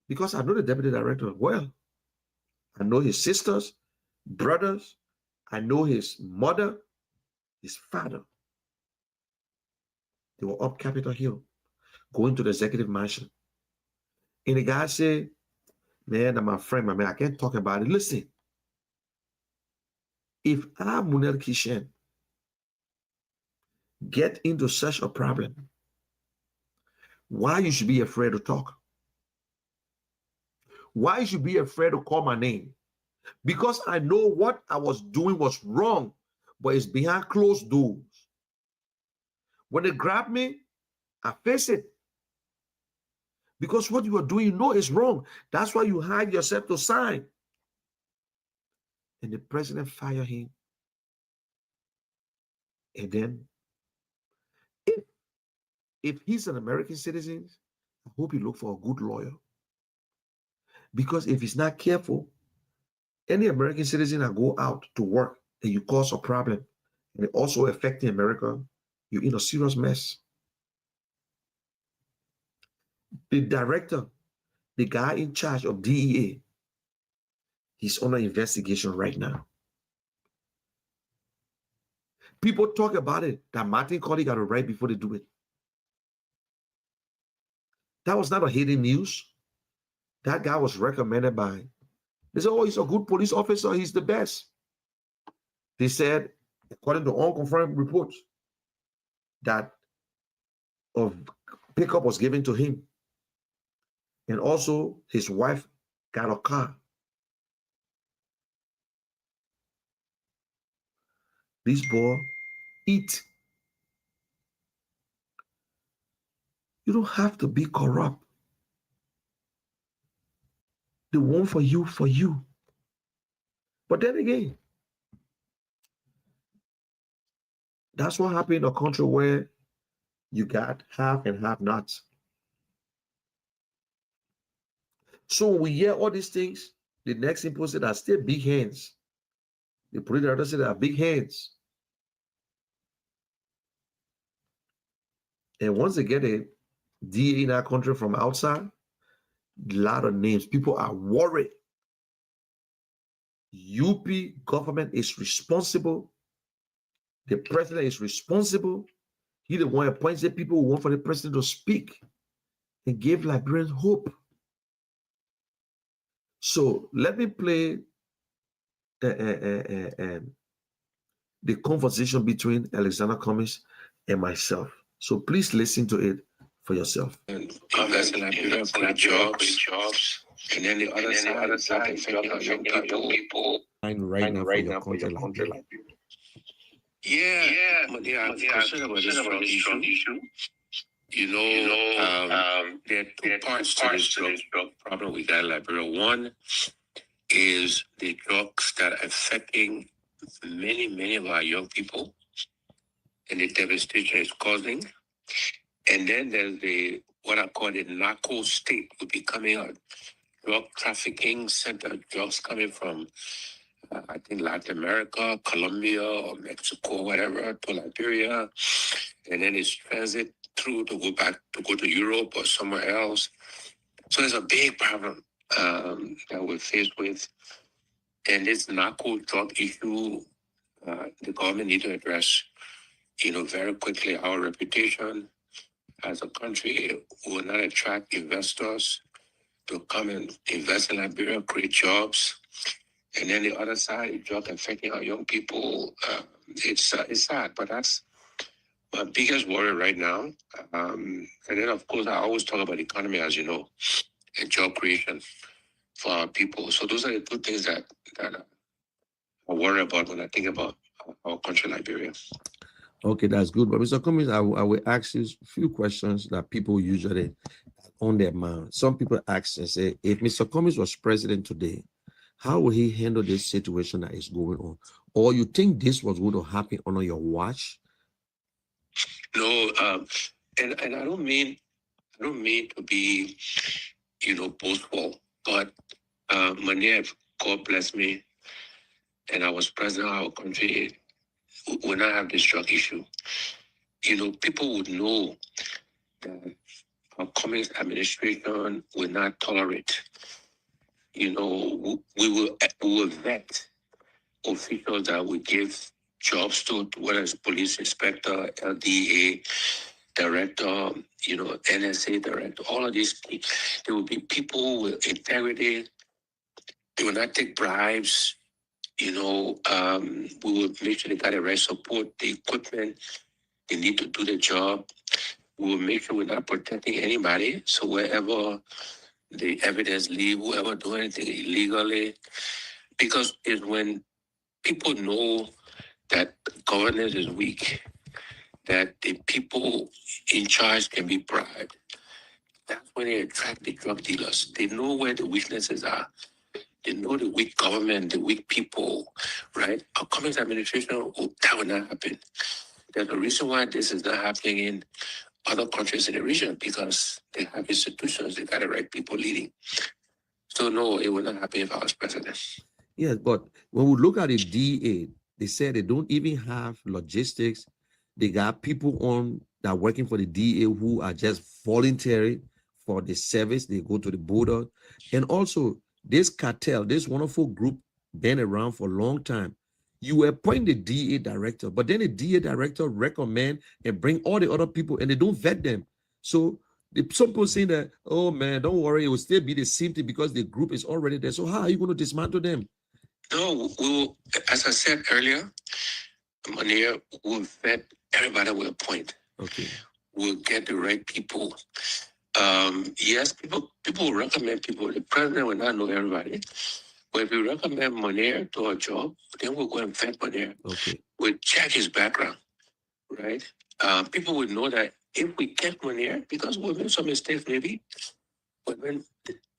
because I know the deputy director well. I know his sisters, brothers. I know his mother, his father. They were up Capitol Hill, going to the executive mansion. And the guy said, man, I'm my friend, my man, I can't talk about it. Listen, if I, Munel Kishen, get into such a problem, why you should be afraid to talk? Why you should be afraid to call my name? Because I know what I was doing was wrong, but it's behind closed doors. When they grab me, I face it. Because what you are doing, you know is wrong. That's why you hide yourself to sign. And the president fired him. And then, if he's an American citizen, I hope he look for a good lawyer. Because if he's not careful, any American citizen that go out to work and you cause a problem, and it also affecting America, you're in a serious mess. The director, the guy in charge of DEA, he's under investigation right now. People talk about it, that Martin Cawley got it right before they do it. That was not a hidden news. That guy was recommended by, they said, oh, he's a good police officer, he's the best. They said, according to unconfirmed reports, that a pickup was given to him. And also his wife got a car. This boy eat. You don't have to be corrupt. They want for you, for you. But then again, that's what happened in a country where you got half and half nots. So when we hear all these things, the next thing people say that still big hands. The police director said that big hands. And once they get a DA in our country from outside, a lot of names, people are worried. UP government is responsible. The president is responsible. He the one appoints the people who want for the president to speak and give Liberians hope. So let me play the conversation between Alexander Cummings and myself. So please listen to it for yourself. And invest in Liberia, create jobs, and then the other side, young people. Right now for your country, Liberia. Yeah, I'm concerned about this drug issue. There are two parts to this drug problem we got in Liberia. One is the drugs that are affecting many of our young people and the devastation it's causing. And then there's what I call the narco state, will be coming out. Drug trafficking center, drugs coming from, I think, Latin America, Colombia, or Mexico, whatever, to Liberia. And then it's transit through to go to Europe or somewhere else. So there's a big problem that we're faced with. And this narco drug issue, the government needs to address, very quickly. Our reputation as a country will not attract investors to come and invest in Liberia, create jobs. And then the other side, drug affecting our young people. It's sad, but that's my biggest worry right now. And then, of course, I always talk about the economy, as you know, and job creation for our people. So those are the two things that I worry about when I think about our country, Liberia. Okay, that's good. But Mr. Cummings, I will ask you a few questions that people usually on their mind. Some people ask and say, if Mr. Cummings was president today, how will he handle this situation that is going on? Or you think this was going to happen on your watch? No, and I don't mean to be, boastful, but when God bless me, and I was president of our country, when I have this drug issue, people would know that our Cummings administration will not tolerate. We will vet officials that we give jobs to, whether it's police inspector, LDA director, NSA director, all of these. There will be people with integrity. They will not take bribes. We will make sure they got the right support, the equipment they need to do the job. We will make sure we're not protecting anybody. So wherever the evidence leave, whoever do anything illegally, because it's when people know that governance is weak, that the people in charge can be bribed. That's when they attract the drug dealers. They know where the weaknesses are. They know the weak government, the weak people, right? A communist administration, that will not happen. There's a reason why this is not happening in other countries in the region, because they have institutions, they got the right people leading. So no, it will not happen if I was president. Yes, but when we look at the DA, they said they don't even have logistics. They got people on that are working for the DA who are just voluntary for the service. They go to the border. And also, this cartel, this wonderful group, been around for a long time. You appoint the DA director, but then the DA director recommend and bring all the other people, and they don't vet them. So some people saying that, oh man, don't worry, it will still be the same thing because the group is already there. So how are you going to dismantle them? No, we will, as I said earlier, Mania will vet everybody we appoint. Okay. We'll get the right people. Yes, people will recommend people. The president will not know everybody. But if we recommend Mania to a job, then we'll go and vet Mania. Okay. We'll check his background, right? People would know that if we get Mania, because we'll make some mistakes maybe, but when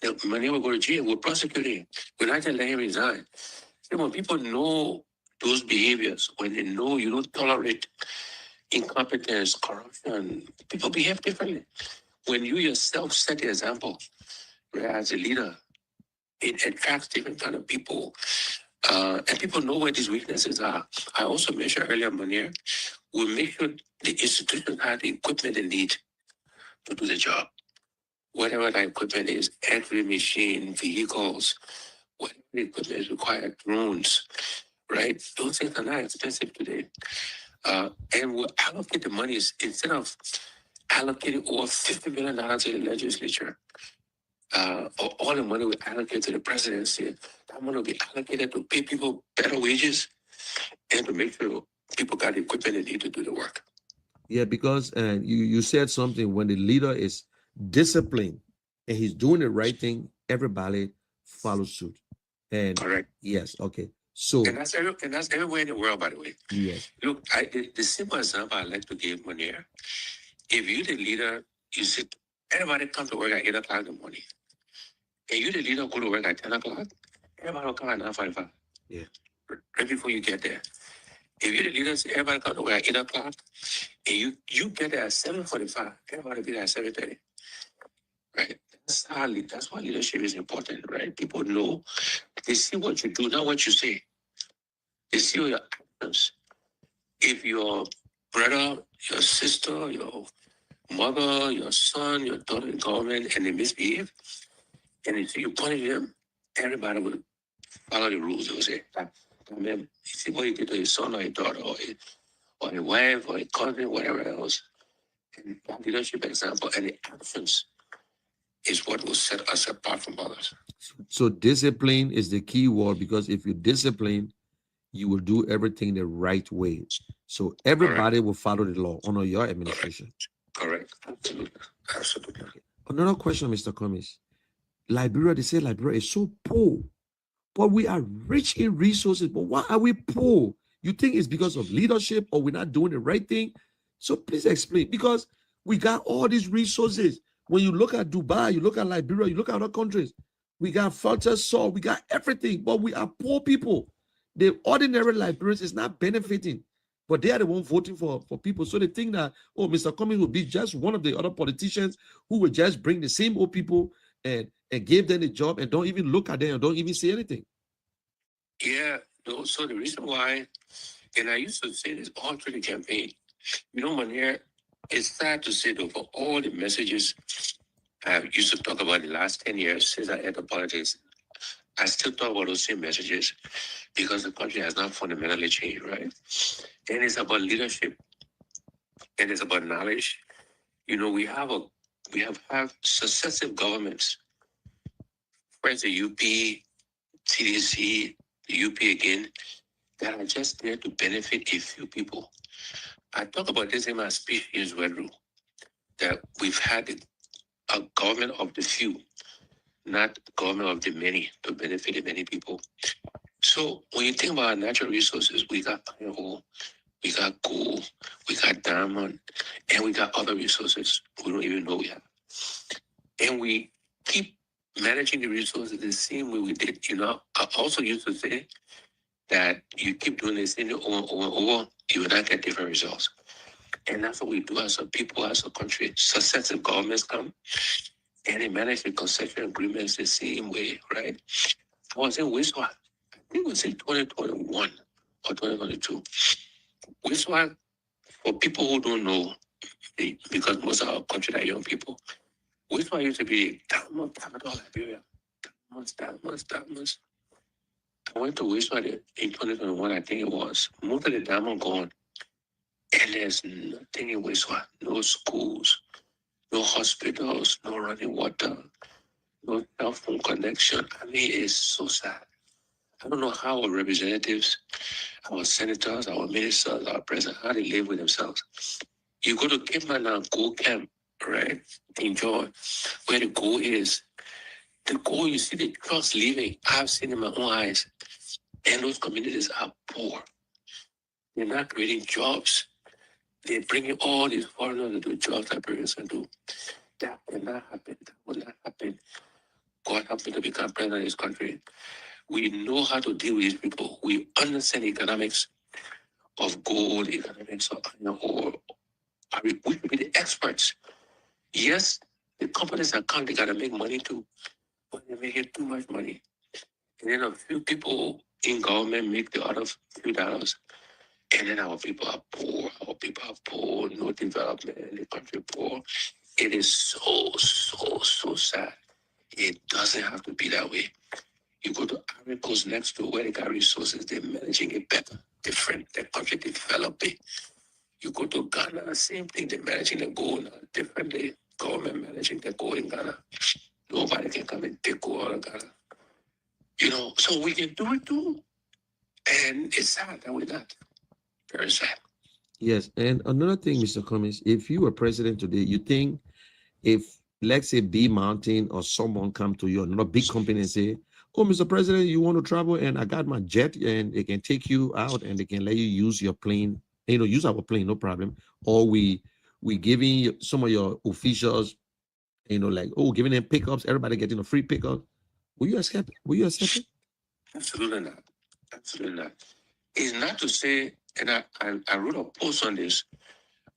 the Mania will go to jail, we'll prosecute him. We're not just let him resign. So when people know those behaviors, when they know you don't tolerate incompetence, corruption, people behave differently. When you yourself set the example, right, as a leader, it attracts different kind of people. And people know where these weaknesses are. I also mentioned earlier, Monier, we'll make sure the institutions have the equipment they need to do the job. Whatever that equipment is, X-ray machine, vehicles, whatever the equipment is required, drones, right? Those things are not expensive today. And we'll allocate the monies instead of allocating over $50 billion to the legislature. All the money we allocate to the presidency, that money will be allocated to pay people better wages and to make sure people got the equipment they need to do the work. Yeah, because you said something, when the leader is disciplined and he's doing the right thing, everybody follows suit. And correct. Yes, okay. So and that's everywhere in the world, by the way. Yes. Look, the simple example I like to give Monier, if you're the leader, you see everybody come to work at 8 o'clock in the morning. And you the leader go to work at 10 o'clock, everybody will come at 9:45. Yeah. Right before you get there. If you're the leader, everybody come to work at 8 o'clock, and you get there at 7:45, everybody be there at 7:30. Right? That's why leadership is important, right? People know, they see what you do, not what you say. They see your actions. If your brother, your sister, your mother, your son, your daughter in government, and they misbehave, and if you punish them, everybody will follow the rules. They will say, man, see what you did to your son or your daughter or a wife or a cousin, whatever else. And that leadership example and the actions is what will set us apart from others. So discipline is the key word, because if you discipline, you will do everything the right way. So everybody will follow the law under your administration. Correct. Absolutely. Absolutely. Okay. Another question, Mr. Cummings. Liberia, they say Liberia is so poor, but we are rich in resources. But why are we poor? You think it's because of leadership, or we're not doing the right thing? So please explain, because we got all these resources. When you look at Dubai, you look at Liberia, you look at other countries, we got fertile soil, we got everything, but we are poor people. The ordinary Liberians is not benefiting, but they are the one voting for people. So they think that, oh, Mr. Cummings will be just one of the other politicians who will just bring the same old people and give them the job and don't even look at them and don't even say anything. Yeah, no, so the reason why, and I used to say this all through the campaign, Monier, it's sad to say though, for all the messages I used to talk about the last 10 years since I entered politics, I still talk about those same messages because the country has not fundamentally changed, right? And it's about leadership and it's about knowledge. We have had successive governments. First the UP, CDC, the UP again, that are just there to benefit a few people. I talk about this in my speech in Wedru, that we've had a government of the few. not government of the many to benefit the many people. So when you think about natural resources, we got iron ore, we got gold, we got diamond, and we got other resources we don't even know we have. And we keep managing the resources the same way we did. You know, I also used to say that you keep doing this thing over and over, you will not get different results. And that's what we do as a people, as a country. Successive governments come and they manage the concession agreements the same way, right? I was in Wiswa, I think it was in 2021 or 2022. Wiswa, for people who don't know, because most of our country are young people, Wiswa used to be diamond capital of Liberia. Diamonds. I went to Wiswa in 2021, I think it was. Most of the diamond gone. And there's nothing in Wiswa. No schools, no hospitals, no running water, no cell phone connection. I mean, it's so sad. I don't know how our representatives, our senators, our ministers, our president, how they live with themselves. You go to Cape Man now, gold camp, right? Enjoy where the gold is. The gold, you see the trucks leaving. I've seen in my own eyes. And those communities are poor. They're not creating jobs. They're bringing all these foreigners to do jobs Liberians can do. That will not happen. That will not happen. God help me to become president of this country. We know how to deal with these people. We understand the economics of gold, economics of iron ore. We should be the experts. Yes, the companies that come, they got to make money too, but they're making too much money. And then a few people in government make the other few dollars. And then our people are poor. Our people are poor, no development, the country poor. It is so sad. It doesn't have to be that way. You go to Ivory Coast next to where they got resources, they're managing it better, different. The country developing. You go to Ghana, same thing, they're managing the gold differently. Government managing the gold in Ghana. Nobody can come and take gold out of Ghana. You know, so we can do it too. And it's sad that we're not. Very sad. Yes, and another thing, Mr. Cummings, if you were president today, you think if, let's say, B Mountain or someone come to you, another big company, and say, "Oh, Mr. President, you want to travel, and I got my jet, and they can take you out, and they can let you use your plane, use our plane, no problem," or we giving you some of your officials, like, giving them pickups, everybody getting a free pickup, will you accept? Will you accept it? Absolutely not. Absolutely not. It's not to say, and I wrote a post on this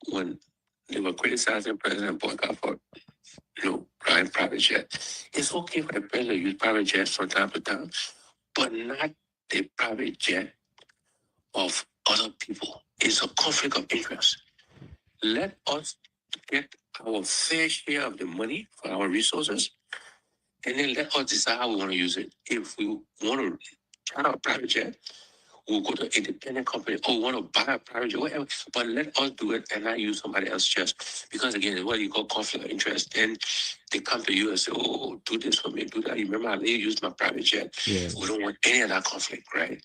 when they were criticizing President Boyka for, flying private jet. It's okay for the president to use private jets from time to time, but not the private jet of other people. It's a conflict of interest. Let us get our fair share of the money for our resources, and then let us decide how we want to use it. If we want to try out a private jet, we'll go to an independent company, or we want to buy a private jet, whatever. But let us do it and not use somebody else's jet. Because again, it's what you call conflict of interest. Then they come to you and say, "Oh, do this for me, do that." You remember I let you use my private jet. Yeah. We don't want any of that conflict, right?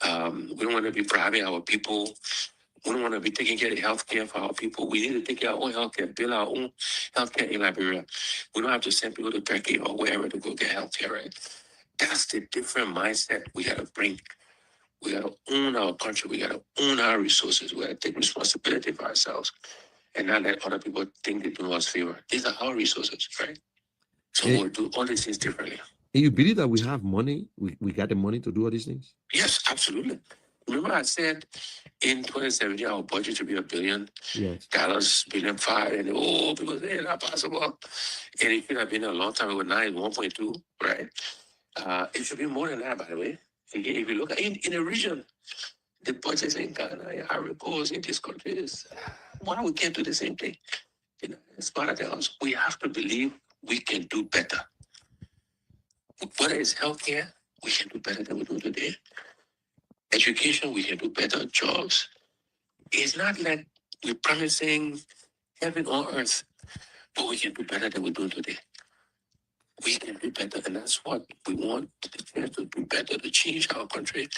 We don't want to be bribing our people. We don't want to be taking care of the healthcare for our people. We need to take care of our own healthcare, build our own healthcare in Liberia. We don't have to send people to Turkey or wherever to go get healthcare, right? That's the different mindset we got to bring. We got to own our country. We got to own our resources. We got to take responsibility for ourselves and not let other people think they do us favor. These are our resources, right? So we'll do all these things differently. And you believe that we have money? We got the money to do all these things? Yes, absolutely. Remember I said in 2017, our budget should be $1 billion. Yes. $1.5 billion, and people say it's not possible. And it should have been a long time ago. Now it's 1.2, right? It should be more than that, by the way. Again, if you look at in the region, the budgets in Ghana, in Ivory Coast, in these countries, why we can't do the same thing? It's part of the house. We have to believe we can do better. Whether it's healthcare, we can do better than we do today. Education, we can do better. Jobs. It's not like we're promising heaven on earth, but we can do better than we do today. We can do better, and that's what we want, the chance to do better, to change our country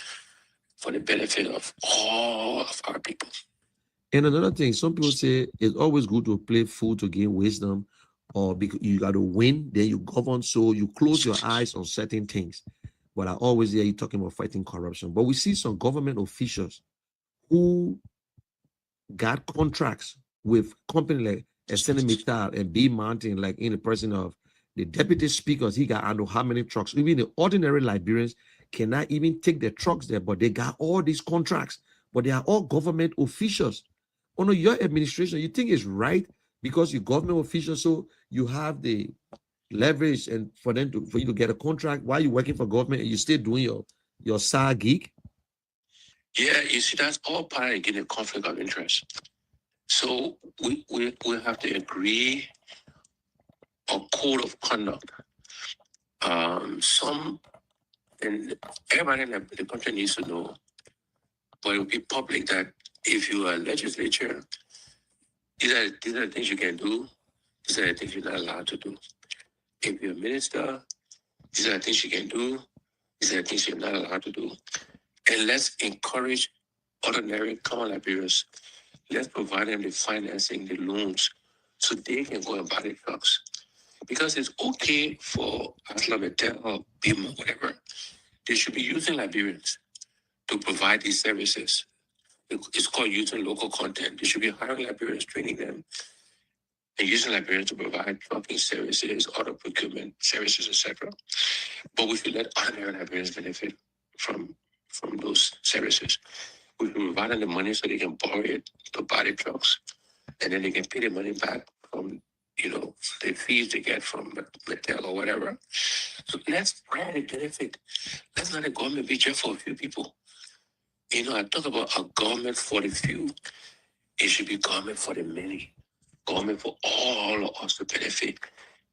for the benefit of all of our people. And another thing, some people say it's always good to play fool to gain wisdom, or because you got to win, then you govern. So you close your eyes on certain things. But I always hear you talking about fighting corruption. But we see some government officials who got contracts with companies like Mittal and B Mountain, like in the person of the deputy speakers. He got, I know how many trucks. Even the ordinary Liberians cannot even take their trucks there, but they got all these contracts. But they are all government officials. Oh no, your administration, you think it's right because you're government officials, so you have the leverage and for you to get a contract while you're working for government and you're still doing your side gig? Yeah, you see, that's all part of getting a conflict of interest. So we have to agree a code of conduct. And everybody in the country needs to know, but it will be public, that if you are a legislature, these are the things you can do, these are the things you're not allowed to do. If you're a minister, these are the things you can do, these are the things you're not allowed to do. And let's encourage ordinary common Liberians. Let's provide them the financing, the loans, so they can go and buy the trucks. Because it's okay for Aslametel or BIM or whatever. They should be using Liberians to provide these services. It's called using local content. They should be hiring Liberians, training them, and using Liberians to provide trucking services, auto procurement services, etc. But we should let ordinary Liberians benefit from those services. We should provide them the money so they can borrow it to buy the trucks, and then they can pay the money back from the fees they get from Mattel or whatever. So let's spread the benefit. Let's not let the government be just for a few people. I talk about a government for the few. It should be government for the many. Government for all of us to benefit.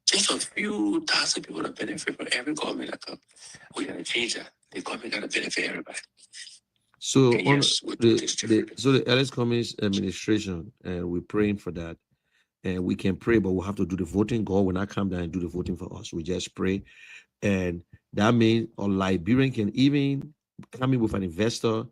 Just a few thousand people to benefit from every government that comes. We gotta change that. The government gotta benefit everybody. So yes, the Ellis Cummings administration, and we're praying for that. And we can pray, but we'll have to do the voting. God will not come down and do the voting for us. We just pray. And that means a Liberian can even come in with an investor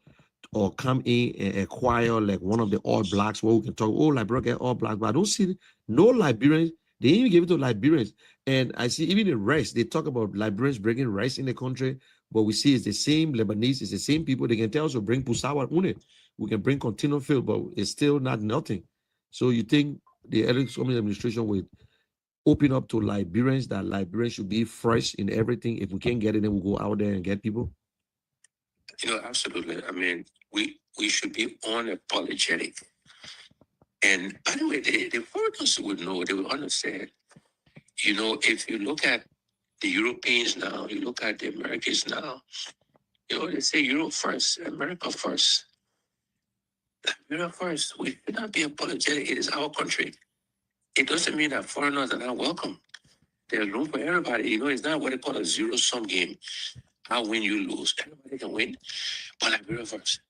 or come in and acquire like one of the All Blacks where we can talk, Liberia get All Blacks. But I don't see no Liberians. They even give it to Liberians. And I see even in rice, they talk about Liberians bringing rice in the country, but we see it's the same Lebanese, it's the same people. They can tell us to bring Pusawa Une. We can bring continual field, but it's still not nothing. So you think the Ellis Cummings administration will open up to Liberians, that Liberians should be fresh in everything? If we can't get it, then we'll go out there and get people? Absolutely. I mean, we should be unapologetic. And by the way, the foreigners would know, they would understand. If you look at the Europeans now, you look at the Americans now, they say Europe first, America first. Liberia first. We should not be apologetic. It is our country. It doesn't mean that foreigners are not welcome. There's room for everybody. It's not what they call a zero-sum game. I win, you lose. Everybody can win. But Liberia first.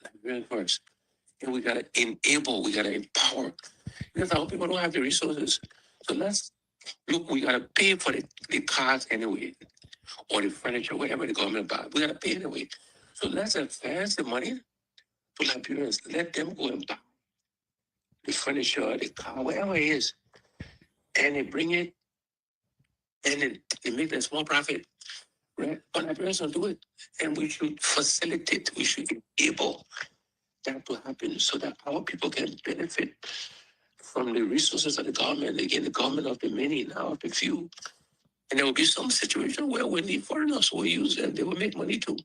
Liberia first. And we got to enable, we got to empower. Because our people don't have the resources. So we got to pay for the cars anyway, or the furniture, whatever the government buys. We got to pay anyway. So let's advance the money to Liberians. Let them go and buy the furniture, the car, whatever it is. And they bring it, and they make a small profit. Right? But Liberians don't do it. And we should facilitate, we should enable that to happen so that our people can benefit from the resources of the government. Again, the government of the many, now of the few. And there will be some situation where when the foreigners will use them, they will make money too.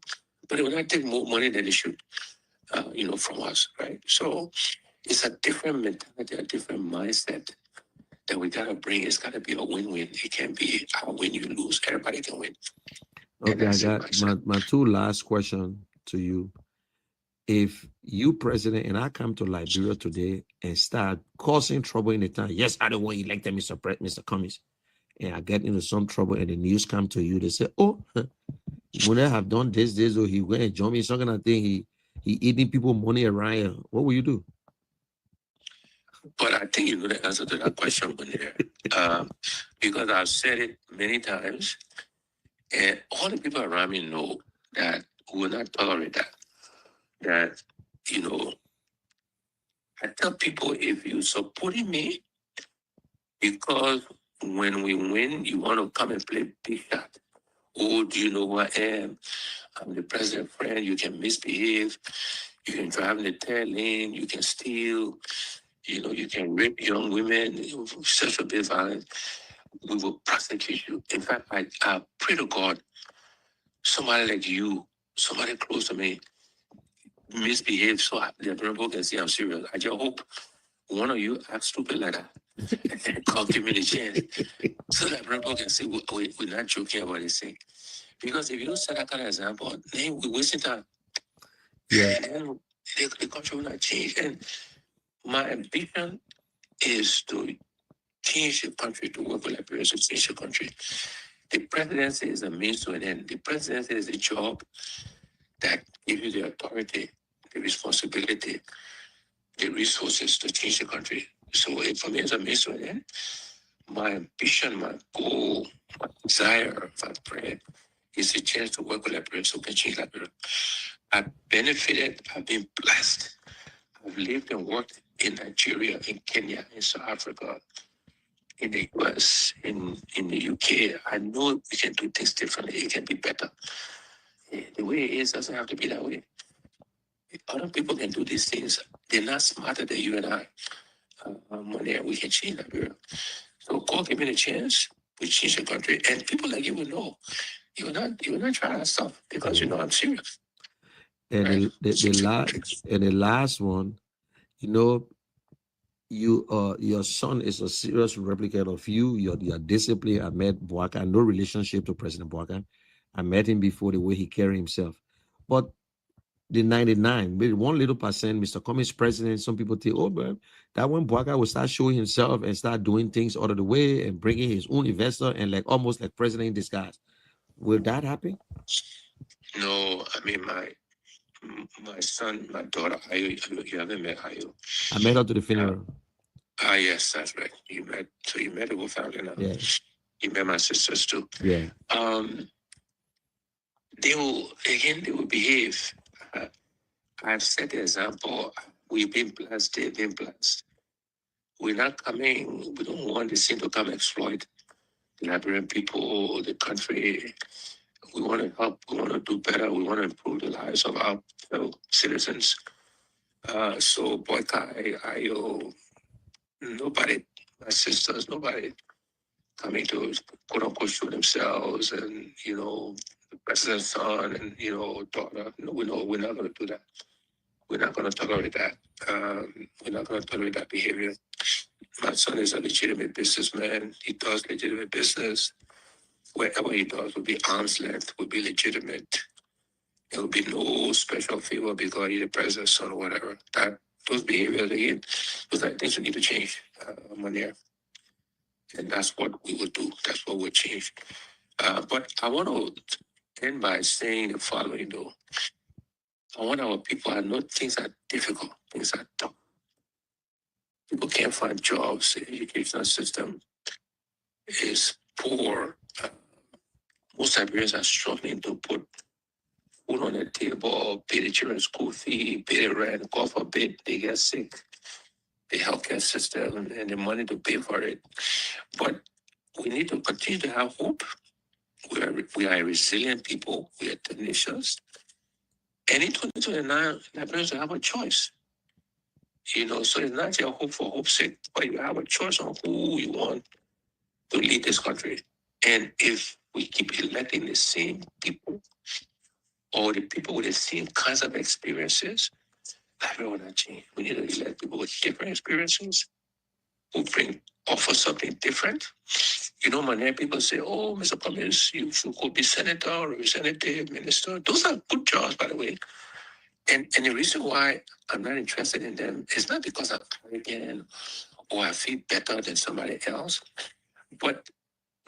But they will not take more money than they should, from us, right? So it's a different mentality, a different mindset that we gotta bring. It's gotta be a win-win. It can't be I win, you lose. Everybody can win. Okay, I got my two last question to you. If you president and I come to Liberia today and start causing trouble in the town, yes, I don't want you elected Mr. Cummings, and I get into some trouble and the news come to you, they say, when I have done this, or he went and joined me, some kind of thing, he eating people money around here, what will you do? But I think you know the answer to that question, because I've said it many times, and all the people around me know that we will not tolerate that. That, I tell people, if you're supporting me, Because when we win, you want to come and play big shot. Oh, do you know who I am? I'm the president's friend. You can misbehave. You can drive in the tail lane. You can steal. You can rape young women, sexual abuse violence. We will prosecute you. In fact, I pray to God, somebody like you, somebody close to me, misbehave so the people can see I'm serious. I just hope one of you act stupid like that. And God give me the chance. So that people can see we're not joking about this thing. Because if you don't set that kind of example, then we're wasting time. Yeah. And then the country will not change. And my ambition is to change the country, to work with Liberians to change the country. The presidency is a means to an end. The presidency is a job that gives you the authority, the responsibility, the resources to change the country. So for me, it's a means to an end. My ambition, my goal, my desire, my prayer is a chance to work with Liberians who can change Liberia. I've benefited, I've been blessed. I've lived and worked in Nigeria, in Kenya, in South Africa, in the US, in the UK. I know we can do things differently. It can be better. The way it is doesn't have to be that way. Other people can do these things. They're not smarter than you and I. We can change Liberia. So God give me the chance. We change the country, and people like you will know. You will not try that stuff because you know I'm serious. And Right. the last one, your son is a serious replicate of you. Your discipline. I met Boakai, no relationship to President Boakai. I met him before, the way he carried himself. But the 99, maybe 1% Mr. Cummings president, some people think, oh, man, that when Boakai will start showing himself and start doing things out of the way and bringing his own investor and like almost like president in disguise. Will that happen? No, I mean, my son, my daughter, Ayo, you haven't met Ayo. I met her to the funeral. Yes, that's right. You met the whole family now. Yeah. You met my sisters too. Yeah. They will behave. I've set the example. We've been blessed, they've been blessed. We're not coming, we don't want this thing to come exploit the Liberian people, the country. We want to help, we want to do better, we want to improve the lives of our fellow citizens. So Boakai, Ayo, nobody, my sisters, nobody coming to quote unquote show themselves and the president's son and daughter. No, we're not gonna do that. We're not gonna tolerate that. We're not gonna tolerate that behavior. My son is a legitimate businessman. He does legitimate business. Wherever he does will be arm's length, will be legitimate. There will be no special favor because he's the president's son or whatever. Those behaviors again, those are things we need to change, Monier. And that's what we will do. That's what we'll change. But I want to end by saying the following, though. I want our people, I know things are difficult, things are tough. People can't find jobs. The educational system is poor. Most Liberians are struggling to put food on the table, pay the children's school fee, pay the rent, God forbid they get sick. The healthcare system and the money to pay for it. But we need to continue to have hope. We are a resilient people. We are tenacious. And in 2029, Liberians will have a choice. So it's not your hope for hope's sake, but you have a choice on who you want to lead this country. And if we keep electing the same people or the people with the same kinds of experiences, Liberia will not change. We need to elect people with different experiences who offer something different. Many people say, oh, Mr. Cummings, you should go be senator, representative, minister. Those are good jobs, by the way. And the reason why I'm not interested in them is not because I'm arrogant or I feel better than somebody else, but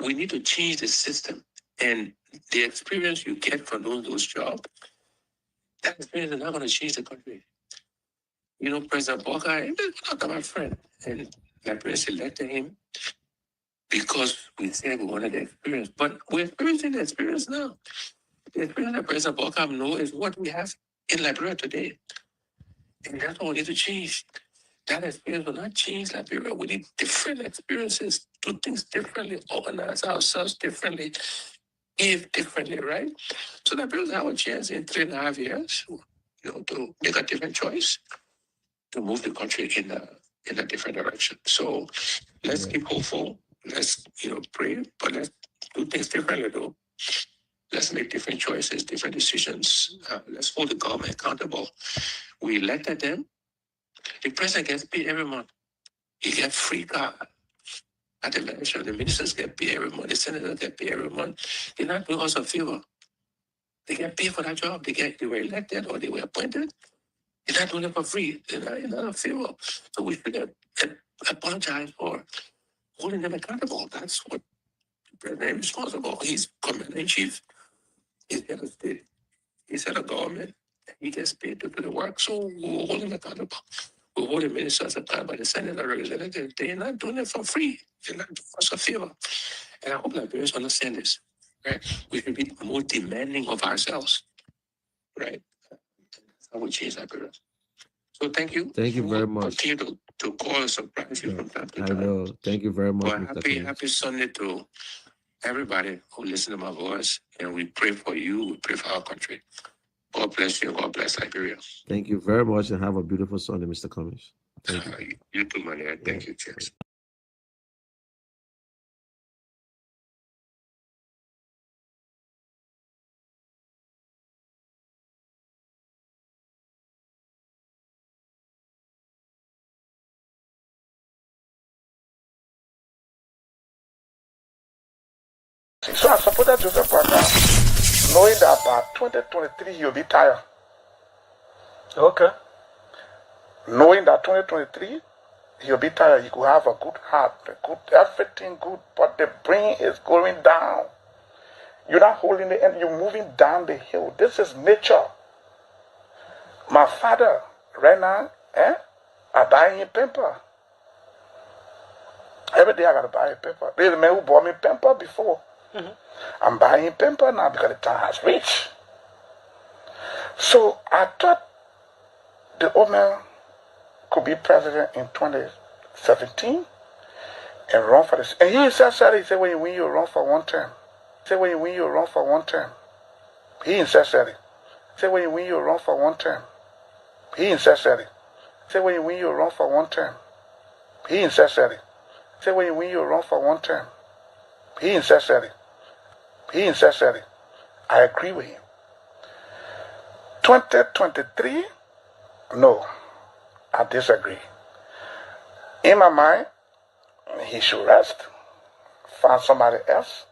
we need to change the system. And the experience you get from those jobs, that experience is not going to change the country. President Boakai is not my friend. And Liberians elected him because we said we wanted the experience. But we're experiencing the experience now. The experience that President Boakai knows is what we have in Liberia today. And that's what we need to change. That experience will not change Liberia. We need different experiences, do things differently, organize ourselves differently, give differently, right? So Liberians have a chance in 3.5 years, to make a different choice, to move the country in a different direction. So let's keep hopeful. Let's pray, but let's do things differently though. Let's make different choices, different decisions. Let's hold the government accountable. We elected them. The president gets paid every month. He gets free car at the election. The ministers get paid every month. The senators get paid every month. They're not doing us a favor. They get paid for that job. They were elected or they were appointed. They're not doing it for free. They're not a favor. So we should apologize for holding them accountable. That's what the president is responsible. He's commander in chief. He's head of state. He's head of government. He gets paid to do the work. So we'll hold him accountable. We'll hold the ministers accountable, the senator representatives. They're not doing it for free. They're not doing us a favor. And I hope Liberians understand this. Right? We should be more demanding of ourselves. Right? That's how we change Liberia. So thank you. Thank you very much. Continue to call and surprise you from time to time. I know. Thank you very much, Well, Mr. happy Sunday to everybody who listen to my voice. And we pray for you. We pray for our country. God bless you. God bless Liberia. Thank you very much and have a beautiful Sunday, Mr. Cummings. Thank you. You too, man. Thank you. Cheers. So I supported Joseph Parker, knowing that by 2023 he'll be tired. Okay. Knowing that 2023 he'll be tired, he could have a good heart, everything good, but the brain is going down. You're not holding the end, you're moving down the hill. This is nature. My father, right now, I buy him pamper. Every day I gotta buy a pamper. There's a man who bought me pamper before. I'm buying pamper now because the time has reached. So I thought the old man could be president in 2017 and run for this. And he said, he said, when you win, you run for one term. He said, when you win, you run for one term. He insisted it. He said, when you win, you run for one term. He insisted it. He said, when you win, you run for one term. He insisted it. He said, when you win, you run for one term. He insisted it. He insisted it. I agree with him. 2023, no, I disagree. In my mind, he should rest, find somebody else.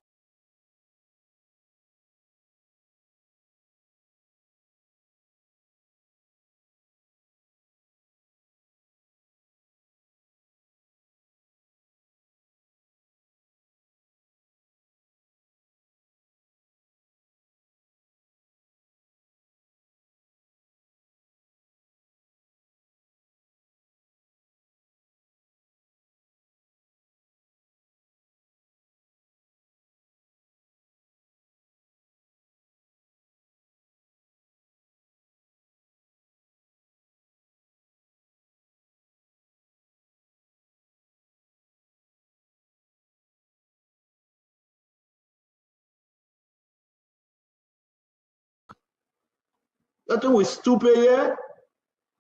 Don't think we're stupid yet.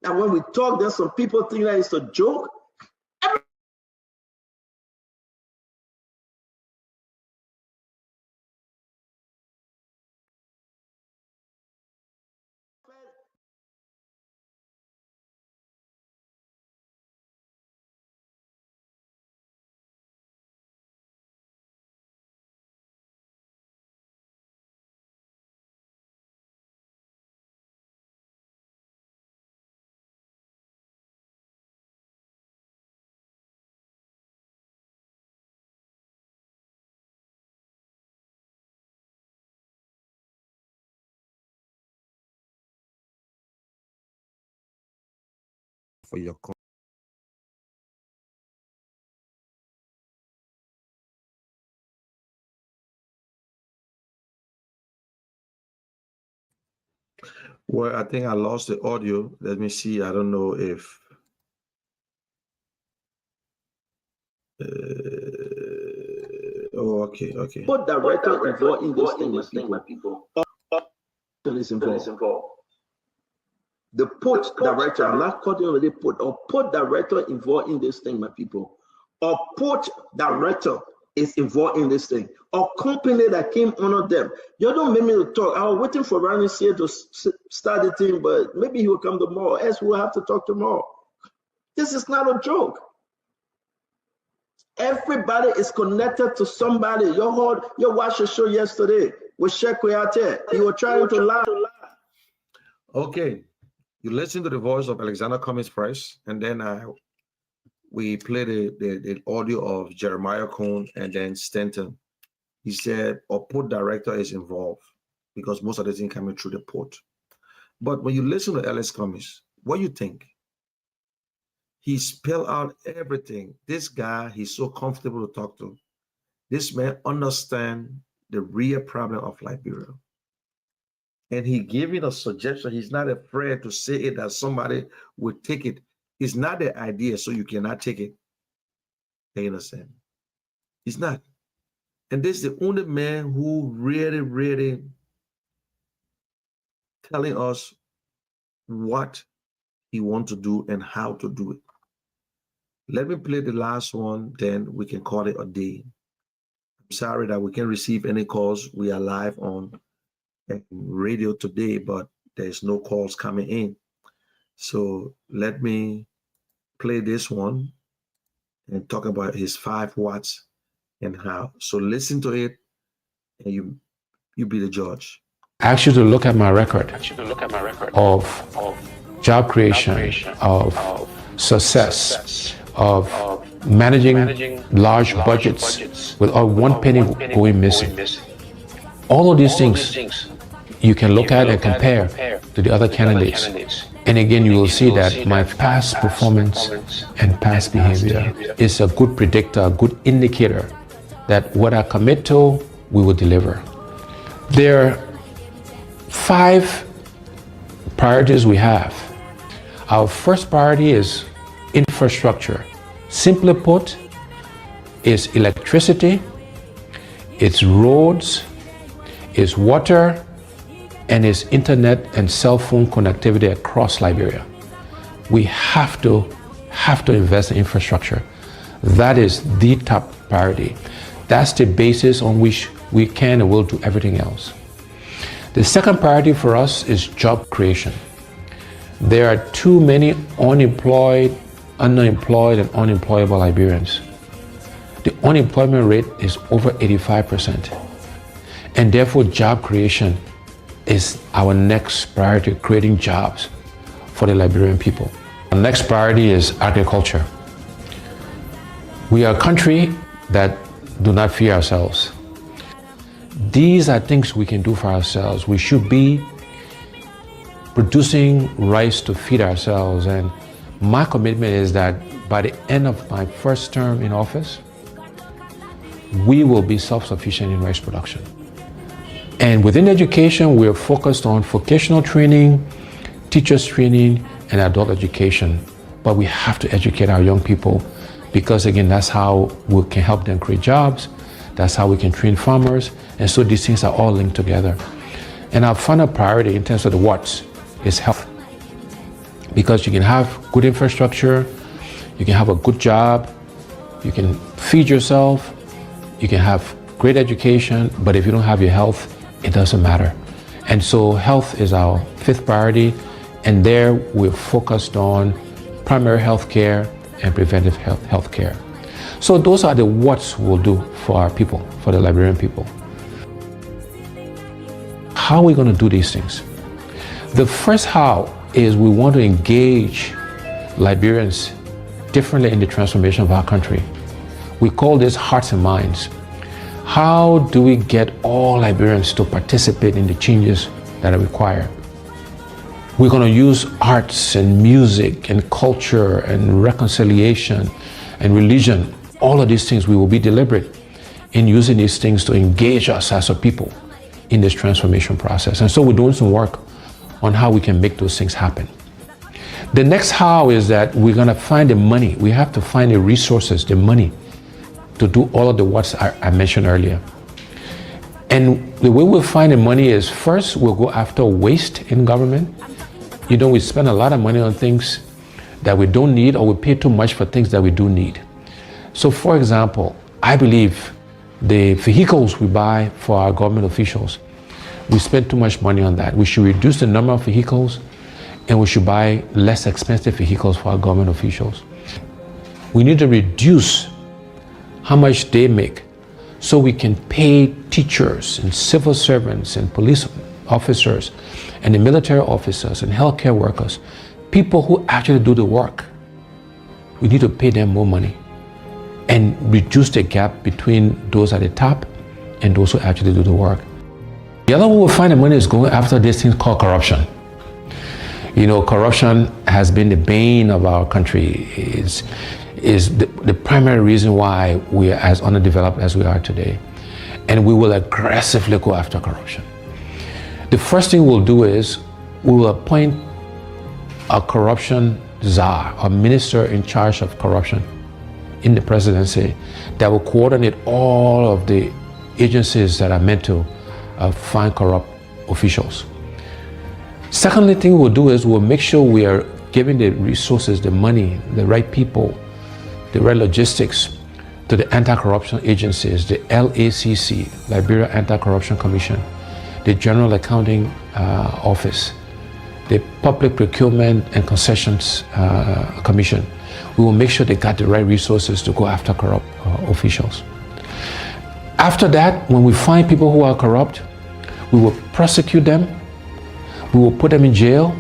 And when we talk, there's some people think that it's a joke. For your call. Well, I think I lost the audio. Let me see. I don't know if Oh, okay. Put director involved in this thing, my people. Is involved. The put director, I'm not cutting over the put director involved in this thing, my people. Or put director is involved in this thing. Or company that came under them. You don't make me to talk. I was waiting for Ronnie here to start the thing, but maybe he will come tomorrow. Else we'll have to talk tomorrow. This is not a joke. Everybody is connected to somebody. You watched the show yesterday with Sheikh Kuyate. He was trying to lie. Okay. You listen to the voice of Alexander Cummings Price, and then we played the audio of Jeremiah Cohn and then Stanton. He said, a port director is involved because most of the things coming through the port. But when you listen to Alex Cummings, what do you think? He spelled out everything. This guy, he's so comfortable to talk to. This man understands the real problem of Liberia. And he giving a suggestion. He's not afraid to say it that somebody will take it. It's not the idea, so you cannot take it. You understand? He's not. And this is the only man who really telling us what he wants to do and how to do it. Let me play the last one, then we can call it a day. I'm sorry that we can't receive any calls. We are live on radio today, but there's no calls coming in. So let me play this one and talk about his 5 watts and how. So listen to it and you be the judge. I ask you to look at my record of job creation, of success, of managing large budgets without one penny going missing. All of these things you can look at and compare to the other candidates. And again, you will see that my past performance and past behavior is a good predictor, a good indicator that what I commit to, we will deliver. There are 5 priorities we have. Our first priority is infrastructure. Simply put, it's electricity, it's roads, it's water, and it's internet and cell phone connectivity across Liberia. We have to invest in infrastructure. That is the top priority. That's the basis on which we can and will do everything else. The second priority for us is job creation. There are too many unemployed, underemployed, and unemployable Liberians. The unemployment rate is over 85%. And therefore, job creation is our next priority, creating jobs for the Liberian people. The next priority is agriculture. We are a country that do not fear ourselves. These are things we can do for ourselves. We should be producing rice to feed ourselves. And my commitment is that by the end of my first term in office, we will be self-sufficient in rice production. And within education, we are focused on vocational training, teachers training, and adult education. But we have to educate our young people because, again, that's how we can help them create jobs. That's how we can train farmers. And so these things are all linked together. And our final priority in terms of the what's is health. Because you can have good infrastructure, you can have a good job, you can feed yourself, you can have great education, but if you don't have your health, it doesn't matter. And so health is our 5th priority, and there we're focused on primary health care and preventive health care. So those are the what's we'll do for our people, for the Liberian people. How are we going to do these things? The first how is we want to engage Liberians differently in the transformation of our country. We call this hearts and minds. How do we get all Liberians to participate in the changes that are required? We're going to use arts and music and culture and reconciliation and religion. All of these things, we will be deliberate in using these things to engage us as a people in this transformation process. And so we're doing some work on how we can make those things happen. The next how is that we're going to find the money. We have to find the resources, the money, to do all of the what's I mentioned earlier. And the way we'll find the money is, first, we'll go after waste in government. You know, we spend a lot of money on things that we don't need, or we pay too much for things that we do need. So, for example, I believe the vehicles we buy for our government officials, we spend too much money on that. We should reduce the number of vehicles, and we should buy less expensive vehicles for our government officials. We need to reduce how much they make so we can pay teachers and civil servants and police officers and the military officers and healthcare workers, people who actually do the work. We need to pay them more money and reduce the gap between those at the top and those who actually do the work. The other way we'll find the money is going after this thing called corruption. You know, corruption has been the bane of our country. Is the primary reason why we are as underdeveloped as we are today. And we will aggressively go after corruption. The first thing we'll do is we will appoint a corruption czar, a minister in charge of corruption in the presidency that will coordinate all of the agencies that are meant to find corrupt officials. Secondly thing we'll do is we'll make sure we are giving the resources, the money, the right people, the right logistics to the anti-corruption agencies, the LACC, Liberia Anti-Corruption Commission, the General Accounting Office, the Public Procurement and Concessions Commission. We will make sure they got the right resources to go after corrupt officials. After that, when we find people who are corrupt, we will prosecute them, we will put them in jail,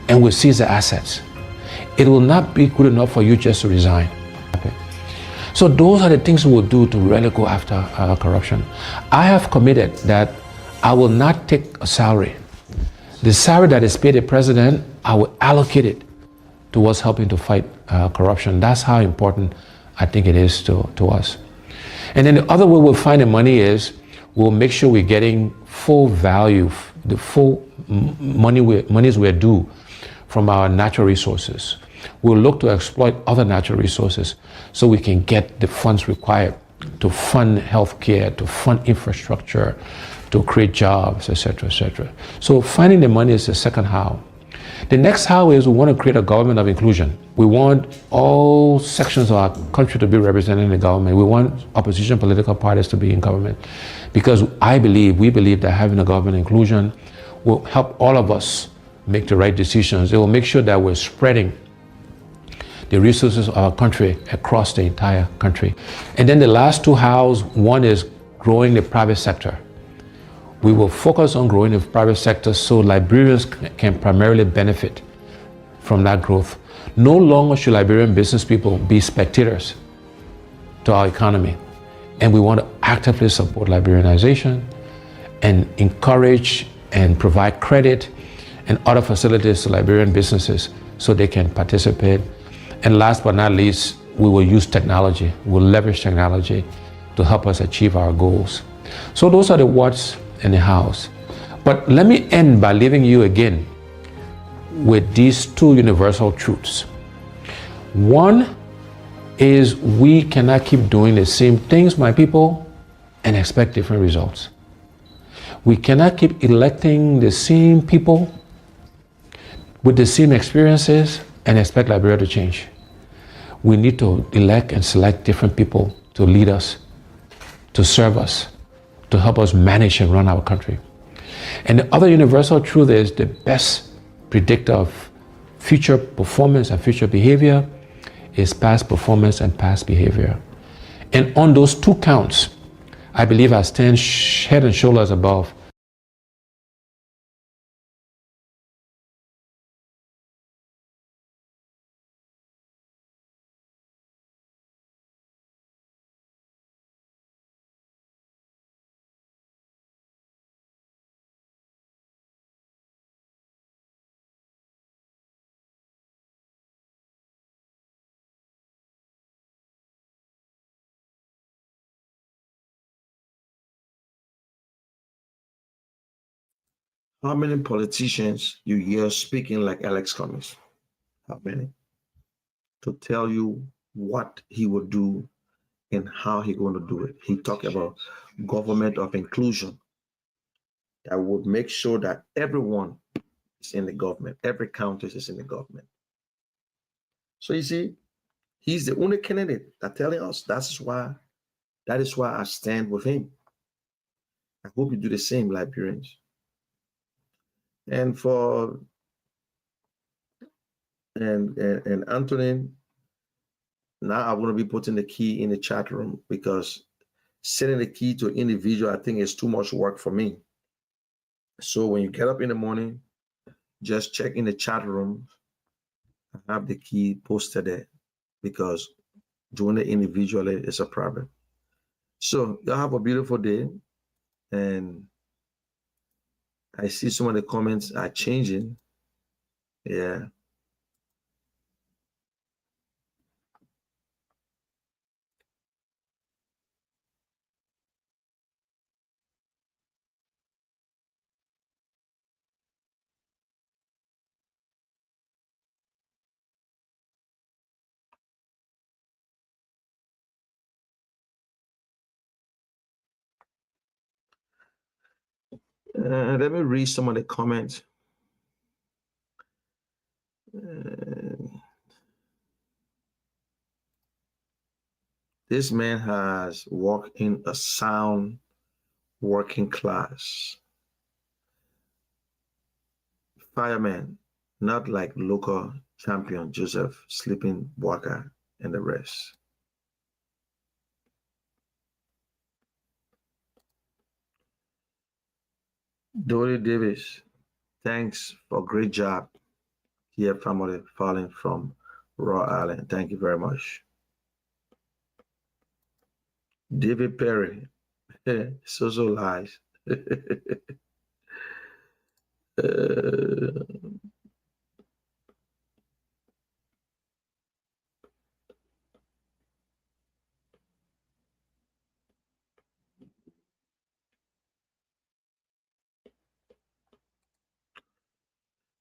and we'll seize their assets. It will not be good enough for you just to resign. So those are the things we will do to really go after corruption. I have committed that I will not take a salary. The salary that is paid the president, I will allocate it towards helping to fight corruption. That's how important I think it is to us. And then the other way we'll find the money is we'll make sure we're getting full value, the full monies we're due from our natural resources. We'll look to exploit other natural resources so we can get the funds required to fund healthcare, to fund infrastructure, to create jobs, etc., etc. So finding the money is the second how. The next how is we want to create a government of inclusion. We want all sections of our country to be represented in the government. We want opposition political parties to be in government because we believe that having a government inclusion will help all of us make the right decisions. It will make sure that we're spreading the resources of our country across the entire country. And then the last two hows, one is growing the private sector. We will focus on growing the private sector so Liberians can primarily benefit from that growth. No longer should Liberian business people be spectators to our economy. And we want to actively support Liberianization and encourage and provide credit and other facilities to Liberian businesses so they can participate. And last but not least, we will use technology. We'll leverage technology to help us achieve our goals. So those are the what's and the how's. But let me end by leaving you again with these two universal truths. One is we cannot keep doing the same things, my people, and expect different results. We cannot keep electing the same people with the same experiences and expect Liberia to change. We need to elect and select different people to lead us, to serve us, to help us manage and run our country. And the other universal truth is the best predictor of future performance and future behavior is past performance and past behavior. And on those two counts, I believe I stand head and shoulders above How many politicians you hear speaking like Alex Cummings? How many? To tell you what he would do and how he's going to do it. He talked about government of inclusion that would make sure that everyone is in the government, every county is in the government. So you see, he's the only candidate that telling us that is why I stand with him. I hope you do the same, Liberians. And for and Anthony, now I'm going to be putting the key in the chat room, because sending the key to an individual, I think, is too much work for me. So when you get up in the morning, just check in the chat room. I have the key posted there, because doing it individually is a problem. So y'all have a beautiful day. And I see some of the comments are changing. Yeah. Let me read some of the comments. This man has walked in a sound working class. Fireman, not like local champion Joseph, Sleeping Walker, and the rest. Dory Davis, thanks for a great job here, family falling from Rhode Island. Thank you very much. David Perry, so lies.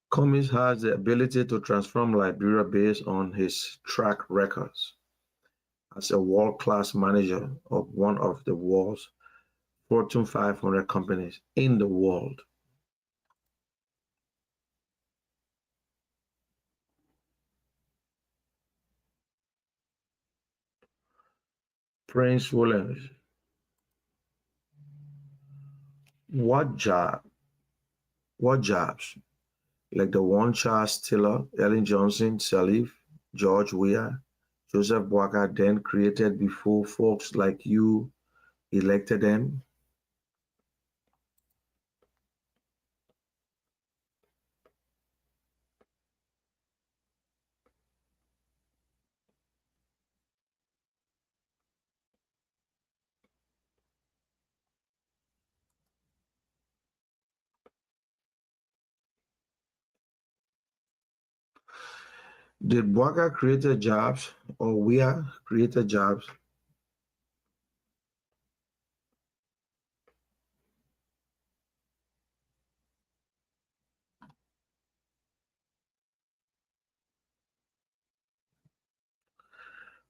Cummings has the ability to transform Liberia based on his track records as a world-class manager of one of the world's Fortune 500 companies in the world. Prince Williams. What jobs? Like the one Charles Taylor, Ellen Johnson, Salif, George Weah, Joseph Boakai then created before folks like you elected them? Did Boakai create jobs, or Weah created jobs?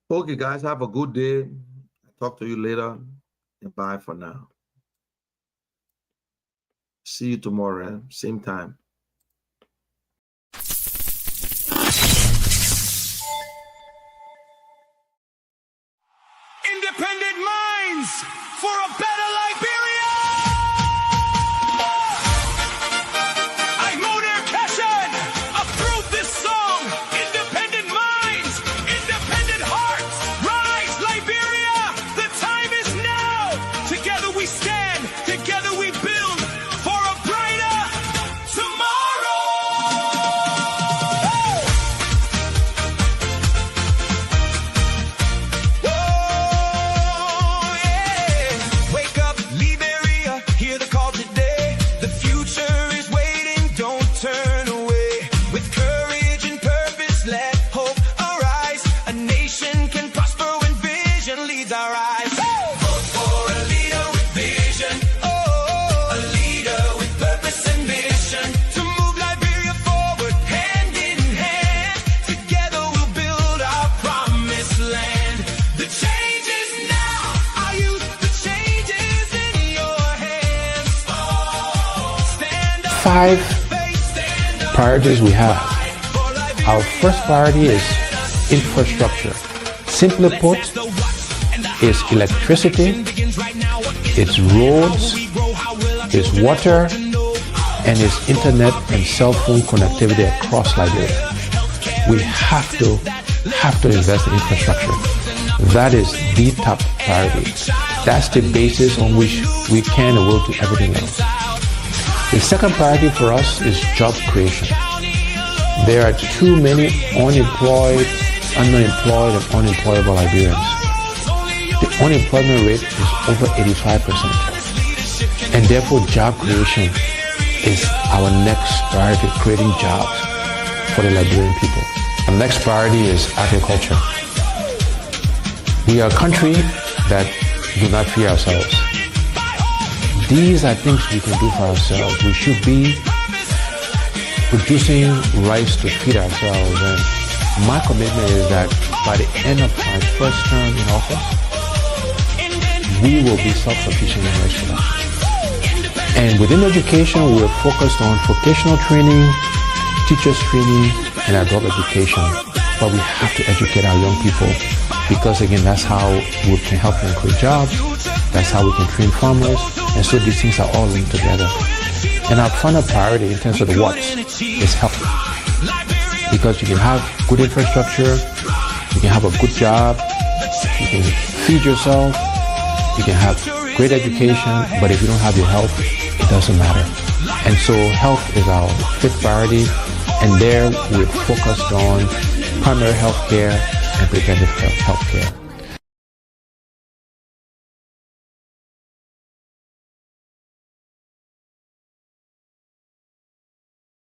Okay, guys, have a good day. I'll talk to you later, and bye for now. See you tomorrow, same time. Independent minds for a better Liberia! I Moder Keshen approved this song. Independent minds, independent hearts, rise Liberia! The time is now. Together we stand, together we build for a brighter tomorrow. 5 priorities we have. Our first priority is infrastructure. Simply put, it's electricity, it's roads, it's water, and it's internet and cell phone connectivity across Liberia. We have to invest in infrastructure. That is the top priority. That's the basis on which we can and will do everything else. The second priority for us is job creation. There are too many unemployed, underemployed, and unemployable Liberians. The unemployment rate is over 85%. And therefore, job creation is our next priority, creating jobs for the Liberian people. The next priority is agriculture. We are a country that do not feed ourselves. These are things we can do for ourselves. We should be producing rice to feed ourselves. And my commitment is that by the end of my first term in office, we will be self-sufficient in rice production. And within education, we are focused on vocational training, teachers training, and adult education. But we have to educate our young people because, again, that's how we can help them create jobs. That's how we can train farmers. And so these things are all linked together. And our final priority in terms of the what's is health. Because you can have good infrastructure, you can have a good job, you can feed yourself, you can have great education, but if you don't have your health, it doesn't matter. And so health is our 5th priority, and there we're focused on primary health care and preventive health care.